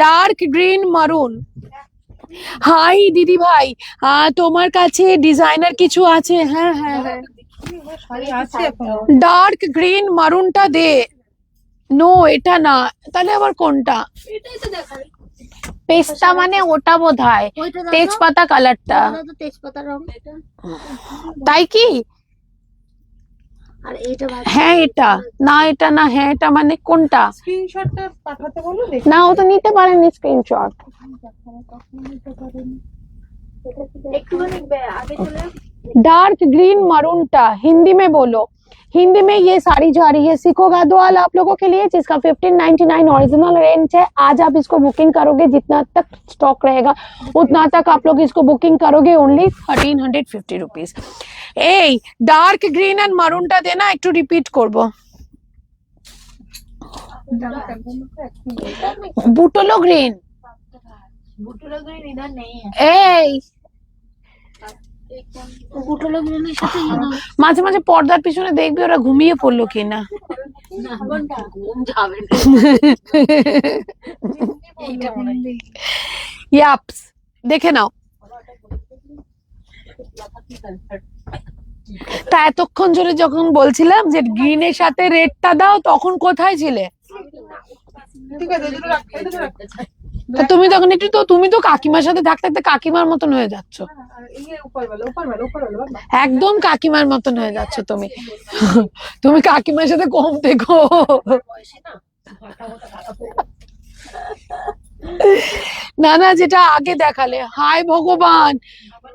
डार्क ग्रीन मारून। হাই দিদি ভাই, তোমার কাছে ডিজাইনার কিছু আছে? হ্যাঁ হ্যাঁ হ্যাঁ, ডার্ক গ্রিন মারুনটা দে। নো এটা না, তাহলে আবার কোনটা? এটাই তো দেখাবে। পেস্তা মানে ওটা বোধহয় তেজপাতা কালারটা, তেজপাতা রং এটা, তাই কি? আর এটা হ্যাঁ এটা না, এটা না, হ্যাঁ এটা মানে কোনটা? স্ক্রিনশটটা পাঠাতে বলো দেখি। না ও তো নিতে পারেনি স্ক্রিনশট। একটুখানি আগে চলে डार्क ग्रीन मरूनटा हिंदी में बोलो, हिंदी में ये साड़ी जा रही है सिको गादवाल आप लोगों के लिए, जिसका 1599 ओरिजिनल रेंज है। आज आप इसको बुकिंग करोगे, जितना तक स्टॉक रहेगा उतना तक आप लोग इसको बुकिंग करोगे, ओनली 1350 रुपीज। ए डार्क ग्रीन एंड मरूनटा देना, একটু রিপিট করব। বুটলো গ্রিন, বুটুলো গ্রিন ইধার নেই है। এই বুটুলো গ্রিনের সাথে মাঝে মাঝে পর্দার পিছনে দেখবি ওরা ঘুমিয়ে পড়লো কিনা। ঘুম যাবে না। ইয়াপস দেখে নাও। তা এতক্ষণ ধরে যখন বলছিলাম যে গ্রিনের সাথে রেডটা দাও, তখন কোথায় ছিলে? ঠিক আছে, দুটো রাখ, এই দুটো রাখ। তা তুমি তখন একটু তো, তুমি তো কাকিমার সাথে থাকতে থাকতে কাকিমার মতন হয়ে যাচ্ছ, আর এই উপর বেলা বাবা। একদম কাকিমার মতন হয়ে যাচ্ছ তুমি। তুমি কাকিমার সাথে কম দেখো। না না, যেটা আগে দেখালে। হায় ভগবান,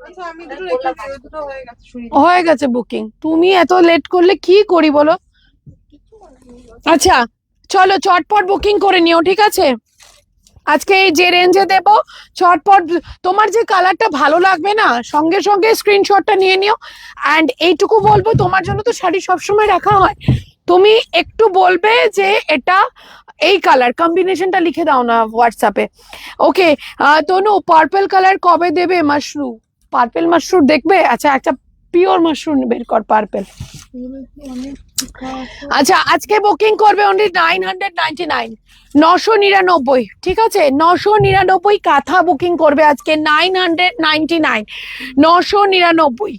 আচ্ছা আমি দুটো রেখেছি, ওই দুটো হয়ে গেছে শুনি। হয়ে গেছে বুকিং। তুমি এত লেট করলে কি করি বলো? আচ্ছা চলো চটপট বুকিং করে নিও, ঠিক আছে? আজকে এই যে রেঞ্জে দেবো চটপট, তোমার যে কালারটা ভালো লাগবে না সঙ্গে সঙ্গে স্ক্রিনশটটা নিয়ে নিও। অ্যান্ড এইটুকু বলবো, তোমার জন্য তো শাড়ি সবসময় রাখা হয়, তুমি একটু বলবে যে এটা এই কালার কম্বিনেশনটা লিখে দাও না হোয়াটসঅ্যাপে। ওকে তনু, পার্পল কালার কবে দেবে? মাশরুম, পার্পল মাশরুম দেখবে? আচ্ছা একটা পিওর মাশরুম বের কর, পার্পল। আচ্ছা আজকে বুকিং করবে অনলি 999, 999, ঠিক আছে? 999 কাঁথা বুকিং করবে আজকে, 999, 999।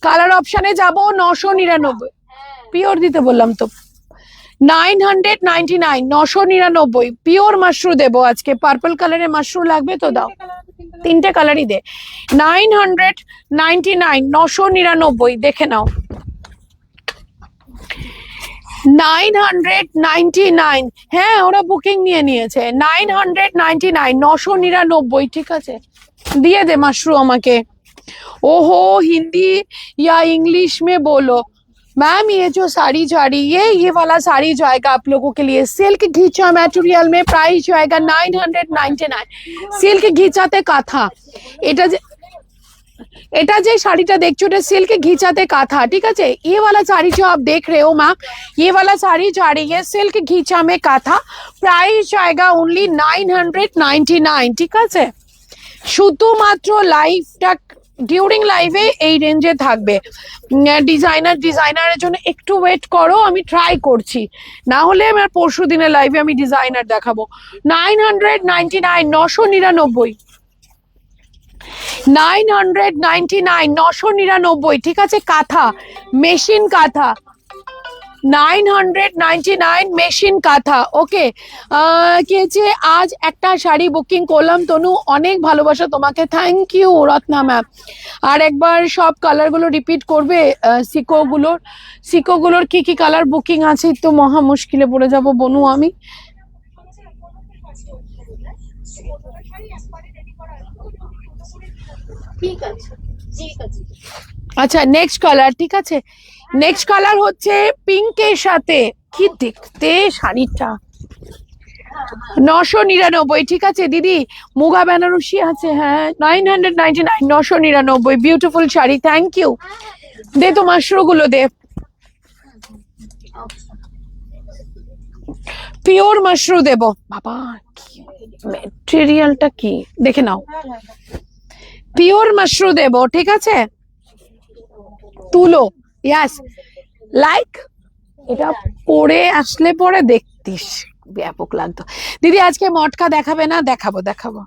কালার অপশনে যাব, 999 পিওর দিতে বললাম তো। 999, 999 পিওর মাশরুম দেবো আজকে। পার্পল কালারের মাশরুম লাগবে তো দাও, তিনটে কালারই দে। 999, 999 দেখে নাও। 999, হ্যাঁ ওরা বুকিং নিয়ে নিয়েছে। 999, 999, ঠিক আছে? দিয়ে দে মাশরুম আমাকে। ओहो हिंदी या इंग्लिश में बोलो मैम। ये जो साड़ी जा रही है ये वाला साड़ी जाएगा आप लोगों के लिए सिल्क घीचा मटेरियल में, प्राइस जाएगा 999। सिल्क ঘিচাতে কাঁথা, এটা যে শাড়িটা দেখছো এটা सिल्क घिचाते काथा, ठीक है। ये वाला साड़ी जो आप देख रहे हो मैम, ये वाला साड़ी जा रही है सिल्क घिचा में काथा, प्राइस जाएगा ओनली 999, ঠিক আছে। শুধুমাত্র লাইভটা ডিউরিং লাইভে এই রেঞ্জে থাকবে। ডিজাইনারের জন্য একটু ওয়েট করো, আমি ট্রাই করছি, না হলে আমার পরশু দিনের লাইভে আমি ডিজাইনার দেখাবো। 999, 999, 999, 999, ঠিক আছে। কাঁথা, মেশিন কাঁথা, 999 মেশিন কাঁথা। ওকে, কে যে আজ একটা শাড়ি বুকিং করলাম তনু, অনেক ভালোবাসা তোমাকে, থ্যাংক ইউ রত্না ম্যাম। আর একবার সব কালারগুলো রিপিট করবে, সিকোগুলোর কি কি কালার বুকিং আছে, তো মহা মুশকিলে পড়ে যাব বনু আমি। ঠিক আছে, ঠিক আছে। আচ্ছা নেক্সট কালার, ঠিক আছে। নেক্সট কালার হচ্ছে পিঙ্কের সাথে, কি দেখতে শাড়িটা, 999, ঠিক আছে দিদি। মুগা বেনারসি আছে, হ্যাঁ 999, 999, বিউটিফুল শাড়ি, থ্যাংক ইউ। দে তো মাশরুগুলো দে, পিওর মাশরু দেবো বাবা। কি ম্যাটেরিয়ালটা কি দেখে নাও, পিওর মাশরু দেবো, ঠিক আছে। তুলো, ইয়াস লাইক, এটা পরে আসলে পরে দেখতিস ব্যাপক লাগতো। দিদি আজকে মটকা দেখাবে না? দেখাবো দেখাবো,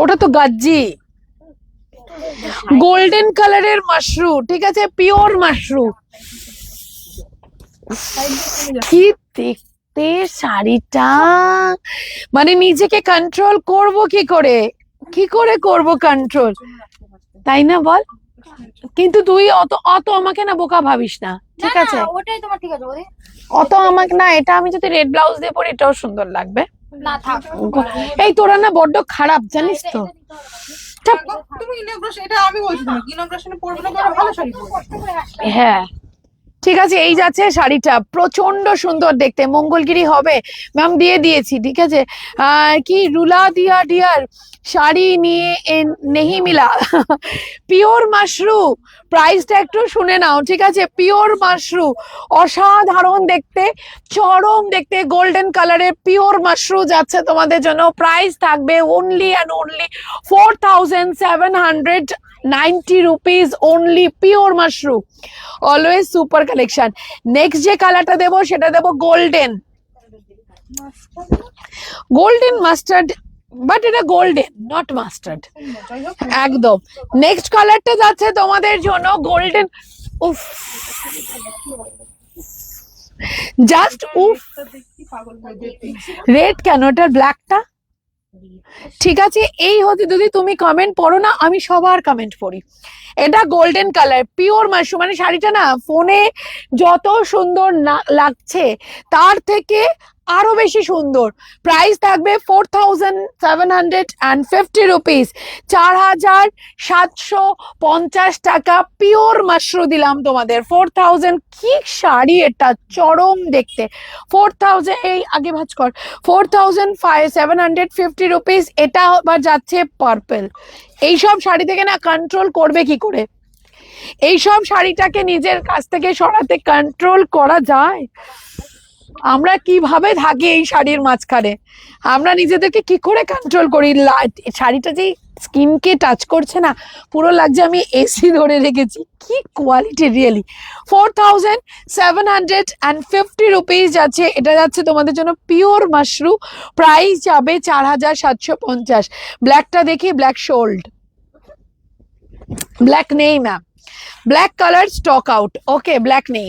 ওটা তো গাজ্জি। গোল্ডেন কালারের মাশরু, ঠিক আছে, পিওর মাশরু। কি দেখতে শাড়িটা, মানে নিজেকে কন্ট্রোল করব কি করে, কি করে করব কন্ট্রোল, তাই না বল। কিন্তু তুই অত অত আমাকে না বোকা ভাবিস না, ঠিক আছে। ওটাই তোমার ঠিক আছে বৌদি। অত আমাকে না, এটা আমি যদি রেড ব্লাউজ দিয়ে পরি এটাও সুন্দর লাগবে। না থাক, এই তোরা না বড্ড খারাপ জানিস তো। তুমি ইনোগ্রেশন, এটা আমি বলছি তোমাকে, ইনোগ্রেশনে পরবে না, তোমরা ভালো শাড়ি পরবে। হ্যাঁ ঠিক আছে, এই যাচ্ছে শাড়িটা, প্রচন্ড সুন্দর দেখতে, মঙ্গলগিরি হবে ম্যাম, দিয়ে দিয়েছি, ঠিক আছে। কি রুলা দিয়া ডিয়ার শাড়ি নিয়ে নেহি মিলা, পিওর মাশরু, প্রাইসটা একটু শুনে নাও, ঠিক আছে। পিওর মাশরু, অসাধারণ দেখতে, চরম দেখতে, গোল্ডেন কালারের পিওর মাশরু যাচ্ছে তোমাদের জন্য। প্রাইস থাকবে only and only 4790 rupees only, pure Mashru, always super collection. Next যে কালারটা দেবো সেটা দেবো গোল্ডেন, গোল্ডেন মাস্টার্ড, বাট এটা গোল্ডেন নট মাস্টার্ড, একদম। নেক্সট কালারটা যাচ্ছে তোমাদের জন্য গোল্ডেন, উফ জাস্ট উফ, রেড কেন, এটার ব্ল্যাকটা, ঠিক আছে। এই হচ্ছে, যদি তুমি কমেন্ট পড়ো না, আমি সবার কমেন্ট পড়ি। এটা গোল্ডেন কালার পিওর মাশরু, মানে শাড়িটা না ফোনে যত সুন্দর না লাগছে তার থেকে আরো বেশি সুন্দর। প্রাইস থাকবে 4750 রুপিস, 4750 টাকা, পিওর মাশরু দিলাম তোমাদের 4000। কি শাড়ি এটা, চরম দেখতে, 4000, এই আগে ভাঁজ কর, 4750 রুপিস। এটা আবার যাচ্ছে পার্পল। এইসব শাড়ি থেকে না কন্ট্রোল করবে কি করে, এইসব শাড়িটাকে নিজের কাছ থেকে সরাতে কন্ট্রোল করা যায়? আমরা কিভাবে থাকি এই শাড়ির মাঝখানে, আমরা নিজেদেরকে কি করে কন্ট্রোল করি? শাড়িটা যে স্কিনকে টাচ করছে না, পুরো লাগছে আমি এসি ধরে রেখেছি। কি কোয়ালিটি রিয়েলি। 4750 রুপিস যাচ্ছে, এটা যাচ্ছে তোমাদের জন্য পিওর মাশরু, প্রাইস যাবে 4750। ব্ল্যাকটা দেখি, ব্ল্যাক শোল্ড, ব্ল্যাক নেই ma'am, black colour stock out, okay black নেই।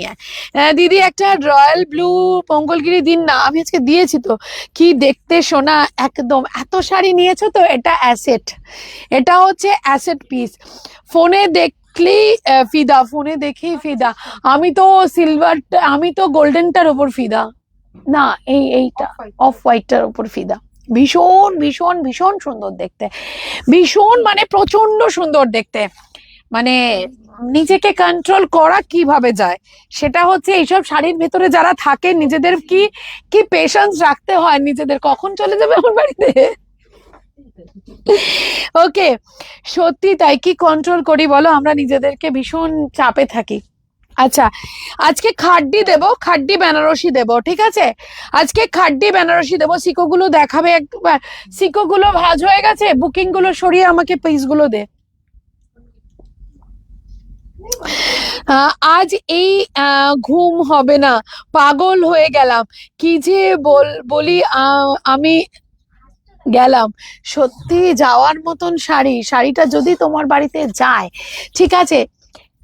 দিদি একটা রয়্যাল ব্লু মঙ্গলগিরি দিন না, আমি আজকে দিয়েছি তো। কি দেখতে সোনা, একদম। এত শাড়ি নিয়েছো তো, এটা অ্যাসেট, এটা হচ্ছে অ্যাসেট পিস। ফোনে দেখলি ফিদা, ফোনে দেখি ফিদা, আমি তো সিলভারটা, আমি তো গোল্ডেনটার উপর ফিদা, না এইটা অফ হোয়াইটটার উপর ফিদা। ভীষণ ভীষণ ভীষণ সুন্দর দেখতে, ভীষণ মানে প্রচন্ড সুন্দর দেখতে। মানে নিজেকে কন্ট্রোল করা কিভাবে যায় সেটা হচ্ছে এইসব শাড়ির ভেতরে যারা থাকে, নিজেদের কি কি পেশেন্স রাখতে হয়, নিজেদের কখন চলে যাবে আমার বাড়িতে। ওকে, সত্যি তাই, কি কন্ট্রোল করি বলো, আমরা নিজেদেরকে ভীষণ চাপে থাকি। আচ্ছা, আজকে খাড্ডি দেব, খাড্ডি বেনারসি দেব, ঠিক আছে? আজকে খাড্ডি বেনারসি দেব। সিকো গুলো দেখাবে একবার, সিকো গুলো ভাঁজ হয়ে গেছে, বুকিং গুলো সরিয়ে আমাকে পিস গুলো দে। আজ এই ঘুম হবে না, পাগল হয়ে গেলাম, কি যে বলি আমি গেলাম। সত্যি যাওয়ার মতন শাড়ি, শাড়িটা যদি তোমার বাড়িতে যায়, ঠিক আছে,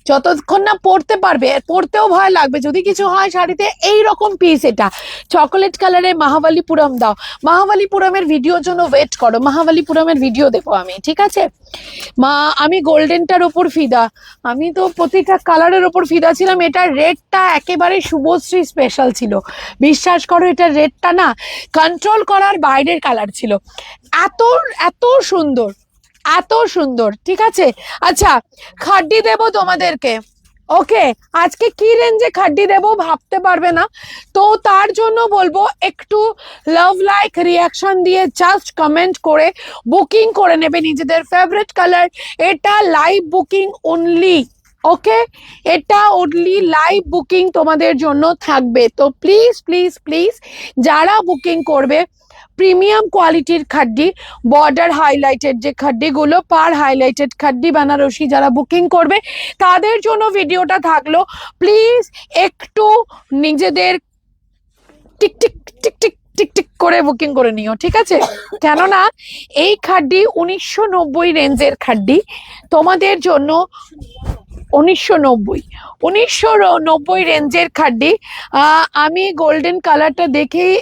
যতক্ষণ না পরতে পারবে, পরতেও ভয় লাগবে, যদি কিছু হয় শাড়িতে, এই রকম পিস, এটা চকোলেট কালারে মাহাবালিপুরম দাও। মাহাবালিপুরমের ভিডিওর জন্য ওয়েট করো, মাহাবালিপুরমের ভিডিও দেবো আমি, ঠিক আছে? আমি গোল্ডেনটার ওপর ফিদা, আমি তো প্রতিটা কালারের ওপর ফিদা ছিলাম। এটার রেটটা একেবারে শুভশ্রী স্পেশাল ছিল, বিশ্বাস করো, এটার রেটটা না কন্ট্রোল করার বাইরের কালার ছিল, এত এত সুন্দর, এত সুন্দর, ঠিক আছে? আচ্ছা, খাড্ডি দেবো তোমাদেরকে, ওকে? আজকে কি রেঞ্জে খাড্ডি দেবো ভাবতে পারবে না, তো তার জন্য বলবো একটু লাভ লাইক রিয়াকশন দিয়ে জাস্ট কমেন্ট করে বুকিং করে নেবে নিজেদের ফেভারিট কালার। এটা লাইভ বুকিং অনলি, ওকে? এটা অনলি লাইভ বুকিং তোমাদের জন্য থাকবে। তো প্লিজ প্লিজ প্লিজ যারা বুকিং করবে, প্রিমিয়াম কোয়ালিটির খাড্ডি, বর্ডার হাইলাইটেড যে খাড্ডিগুলো, পার হাইলাইটেড খাড্ডি বেনারসি যারা বুকিং করবে তাদের জন্য ভিডিওটা থাকলো। প্লিজ একটু নিজেদের tick tick tick tick tick tick করে বুকিং করে নিও, ঠিক আছে? কেননা এই খাড্ডি 1990 রেঞ্জের খাড্ডি তোমাদের জন্য, 1990 রেঞ্জের খাড্ডি। আমি গোল্ডেন কালারটা দেখেই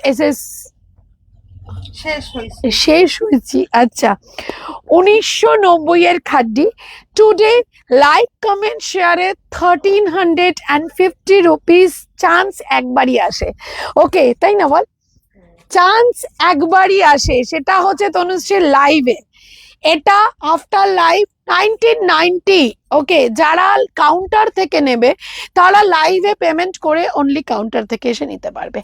শেষ হয়েছি। আচ্ছা, 1990 এর খাড্ডি, টুডে লাইক কমেন্ট শেয়ারে 1350 রুপিস, চান্স একবারই আসে, ওকে? তাই না বল, চান্স একবারই আসে, সেটা হচ্ছে তনুশ্রীর লাইভে। এটা আফটার লাইভ 1990, ওকে? যারা কাউন্টার থেকে নেবে তারা লাইভে পেমেন্ট করে অনলি কাউন্টার থেকে এসে নিতে পারবে।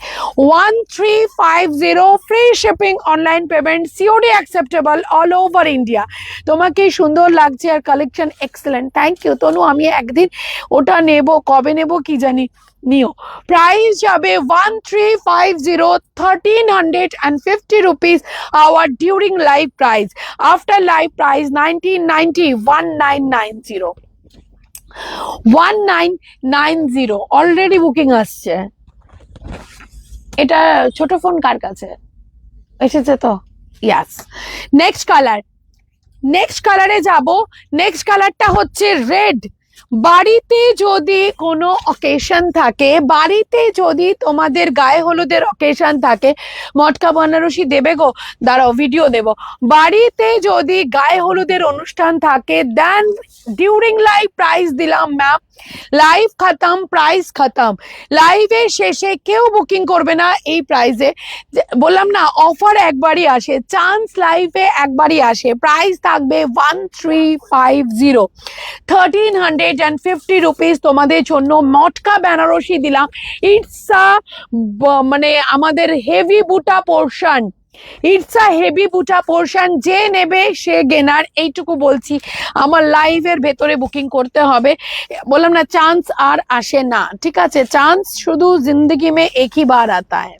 1350 free shipping, online payment, COD acceptable all over India. তোমাকে সুন্দর লাগছে আর কালেকশন এক্সেলেন্ট, থ্যাংক ইউ তনু। আমি একদিন ওটা নেব, কবে নেব কি জানি, নিও। প্রাইস যাবে 1350, 1350 rupees our during live price, after live price 1990, 1990, 1990 already booking আসছে। এটা ছোট ফোন কার কাছে এসেছে তো? ইয়াস। নেক্সট কালার, নেক্সট কালারে যাব। নেক্সট কালারটা হচ্ছে রেড। বাড়িতে যদি কোনো অকেশন থাকে, বাড়িতে যদি তোমাদের গায়ে হলুদের অকেশন থাকে, মটকা বেনারসি দেবে গো, দাঁড়াও ভিডিও দেব। বাড়িতে যদি গায়ে হলুদের অনুষ্ঠান থাকে, দেন ডিউরিং লাইভ প্রাইস দিলাম ম্যাম, লাইভ খতম, প্রাইস খতম। লাইভের শেষে কেউ বুকিং করবে না এই প্রাইসে, বললাম না অফার একবারই আসে, চান্স লাইভে একবারই আসে। প্রাইস থাকবে 1350, 1350 রুপিস তোমাদের জন্য। মটকা বেনারসি দিলাম, ইটস মানে আমাদের হেভি বুটা পোর্শন, ইটস আ হেভি বুটা পোর্শন। যে নেবে সে গেনার, এইটুকু বলছি। আমার লাইভের ভেতরে বুকিং করতে হবে, বললাম না চান্স আর আসে না, ঠিক আছে? চান্স শুধু জিন্দগি মে একই বার আতা হ্যায়।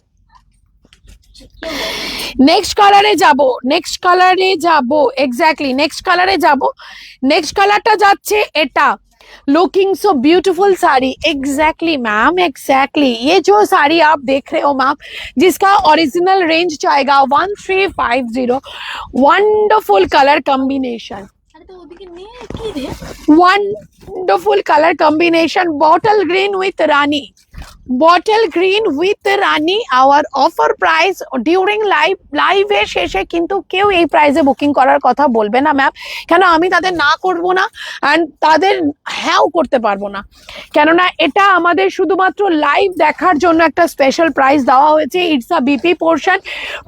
নেক্সট কালারে যাব, নেক্সট কালারে যাব, এক্স্যাক্টলি নেক্সট কালারে যাব। নেক্সট কালারটা যাচ্ছে এটা, looking so beautiful sari, exactly ma'am, exactly ये जो साड़ी आप देख रहे हो मैम, जिसका ओरिजिनल रेंज जाएगा 1350, wonderful colour combination, wonderful colour combination, bottle green with rani, bottle green with rani our offer price during লাইভের শেষে কিন্তু কেউ এই প্রাইসে বুকিং করার কথা বলবে না ম্যাম, কেন আমি তাদের না করব না অ্যান্ড তাদের হ্যাঁও করতে পারবো না, কেননা এটা আমাদের শুধুমাত্র লাইভ দেখার জন্য একটা স্পেশাল প্রাইস দেওয়া হয়েছে। It's a B P portion,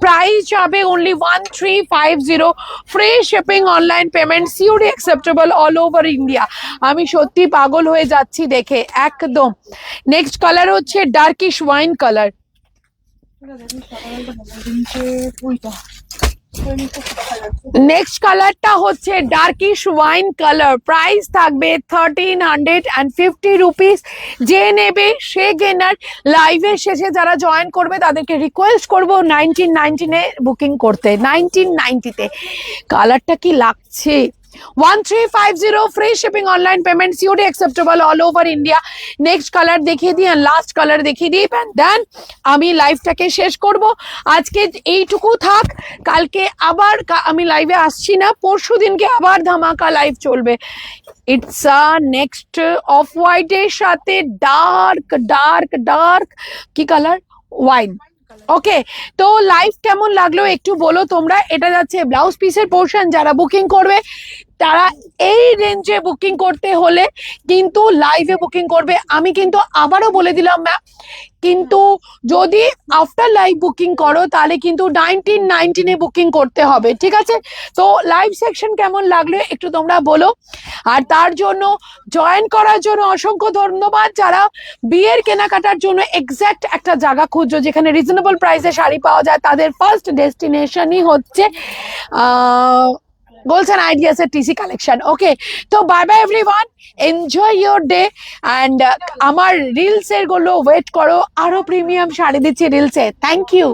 price যাবে only 1350, free shipping, online payment, COD acceptable all over India. আমি সত্যি পাগল হয়ে যাচ্ছি দেখে একদম। নেক্সট কালার হচ্ছে ডার্কিশ ওয়াইন কালার। নেক্সট কালারটা হচ্ছে ডার্কিশ ওয়াইন কালার, প্রাইস থাকবে 1350 রুপিস। যে নেবে সে গেনার। লাইভের শেষে যারা জয়েন করবে তাদেরকে রিকোয়েস্ট করব 1990 বুকিং করতে, 1990-তে। কালারটা কি লাগছে! 1350, free shipping, online payment, COD acceptable all over India. Next colour দেখিয়ে দিই, লাস্ট কালার দেখিয়ে দিই, অ্যান্ড দেন আমি লাইভটাকে শেষ করব। আজকে এইটুকু থাক, কালকে আবার আমি লাইভে আসছি না, পরশু দিনকে আবার ধামাকা লাইভ চলবে। ইটস আ নেক্সট অফ হোয়াইটের সাথে ডার্ক ডার্ক ডার্ক কি কালার, ওয়াইন। ওকে, তো লাইভ কেমন লাগলো একটু বলো তোমরা। এটা যাচ্ছে ব্লাউজ পিসের পোর্শন। যারা বুকিং করবে তারা এই রেঞ্জে বুকিং করতে হলে কিন্তু লাইভে বুকিং করবে। আমি কিন্তু আবারও বলে দিলাম ম্যাম, কিন্তু যদি আফটার লাইভ বুকিং করো তাহলে কিন্তু 1990 বুকিং করতে হবে, ঠিক আছে? তো লাইভ সেকশন কেমন লাগলো একটু তোমরা বলো। আর তার জন্য জয়েন করার জন্য অসংখ্য ধন্যবাদ। যারা বিয়ের কেনাকাটার জন্য এক্স্যাক্ট একটা জায়গা খুঁজছো যেখানে রিজনেবল প্রাইসে শাড়ি পাওয়া যায়, তাদের ফার্স্ট ডেস্টিনেশনই হচ্ছে গোলশান আইডিয়াস এর টিসি কালেকশন। ওকে, তো bye bye everyone, enjoy your day. And আমার রিলস এর গুলো ওয়েট করো, আরো প্রিমিয়াম শাড়ি দিচ্ছি রিলসে। Thank you.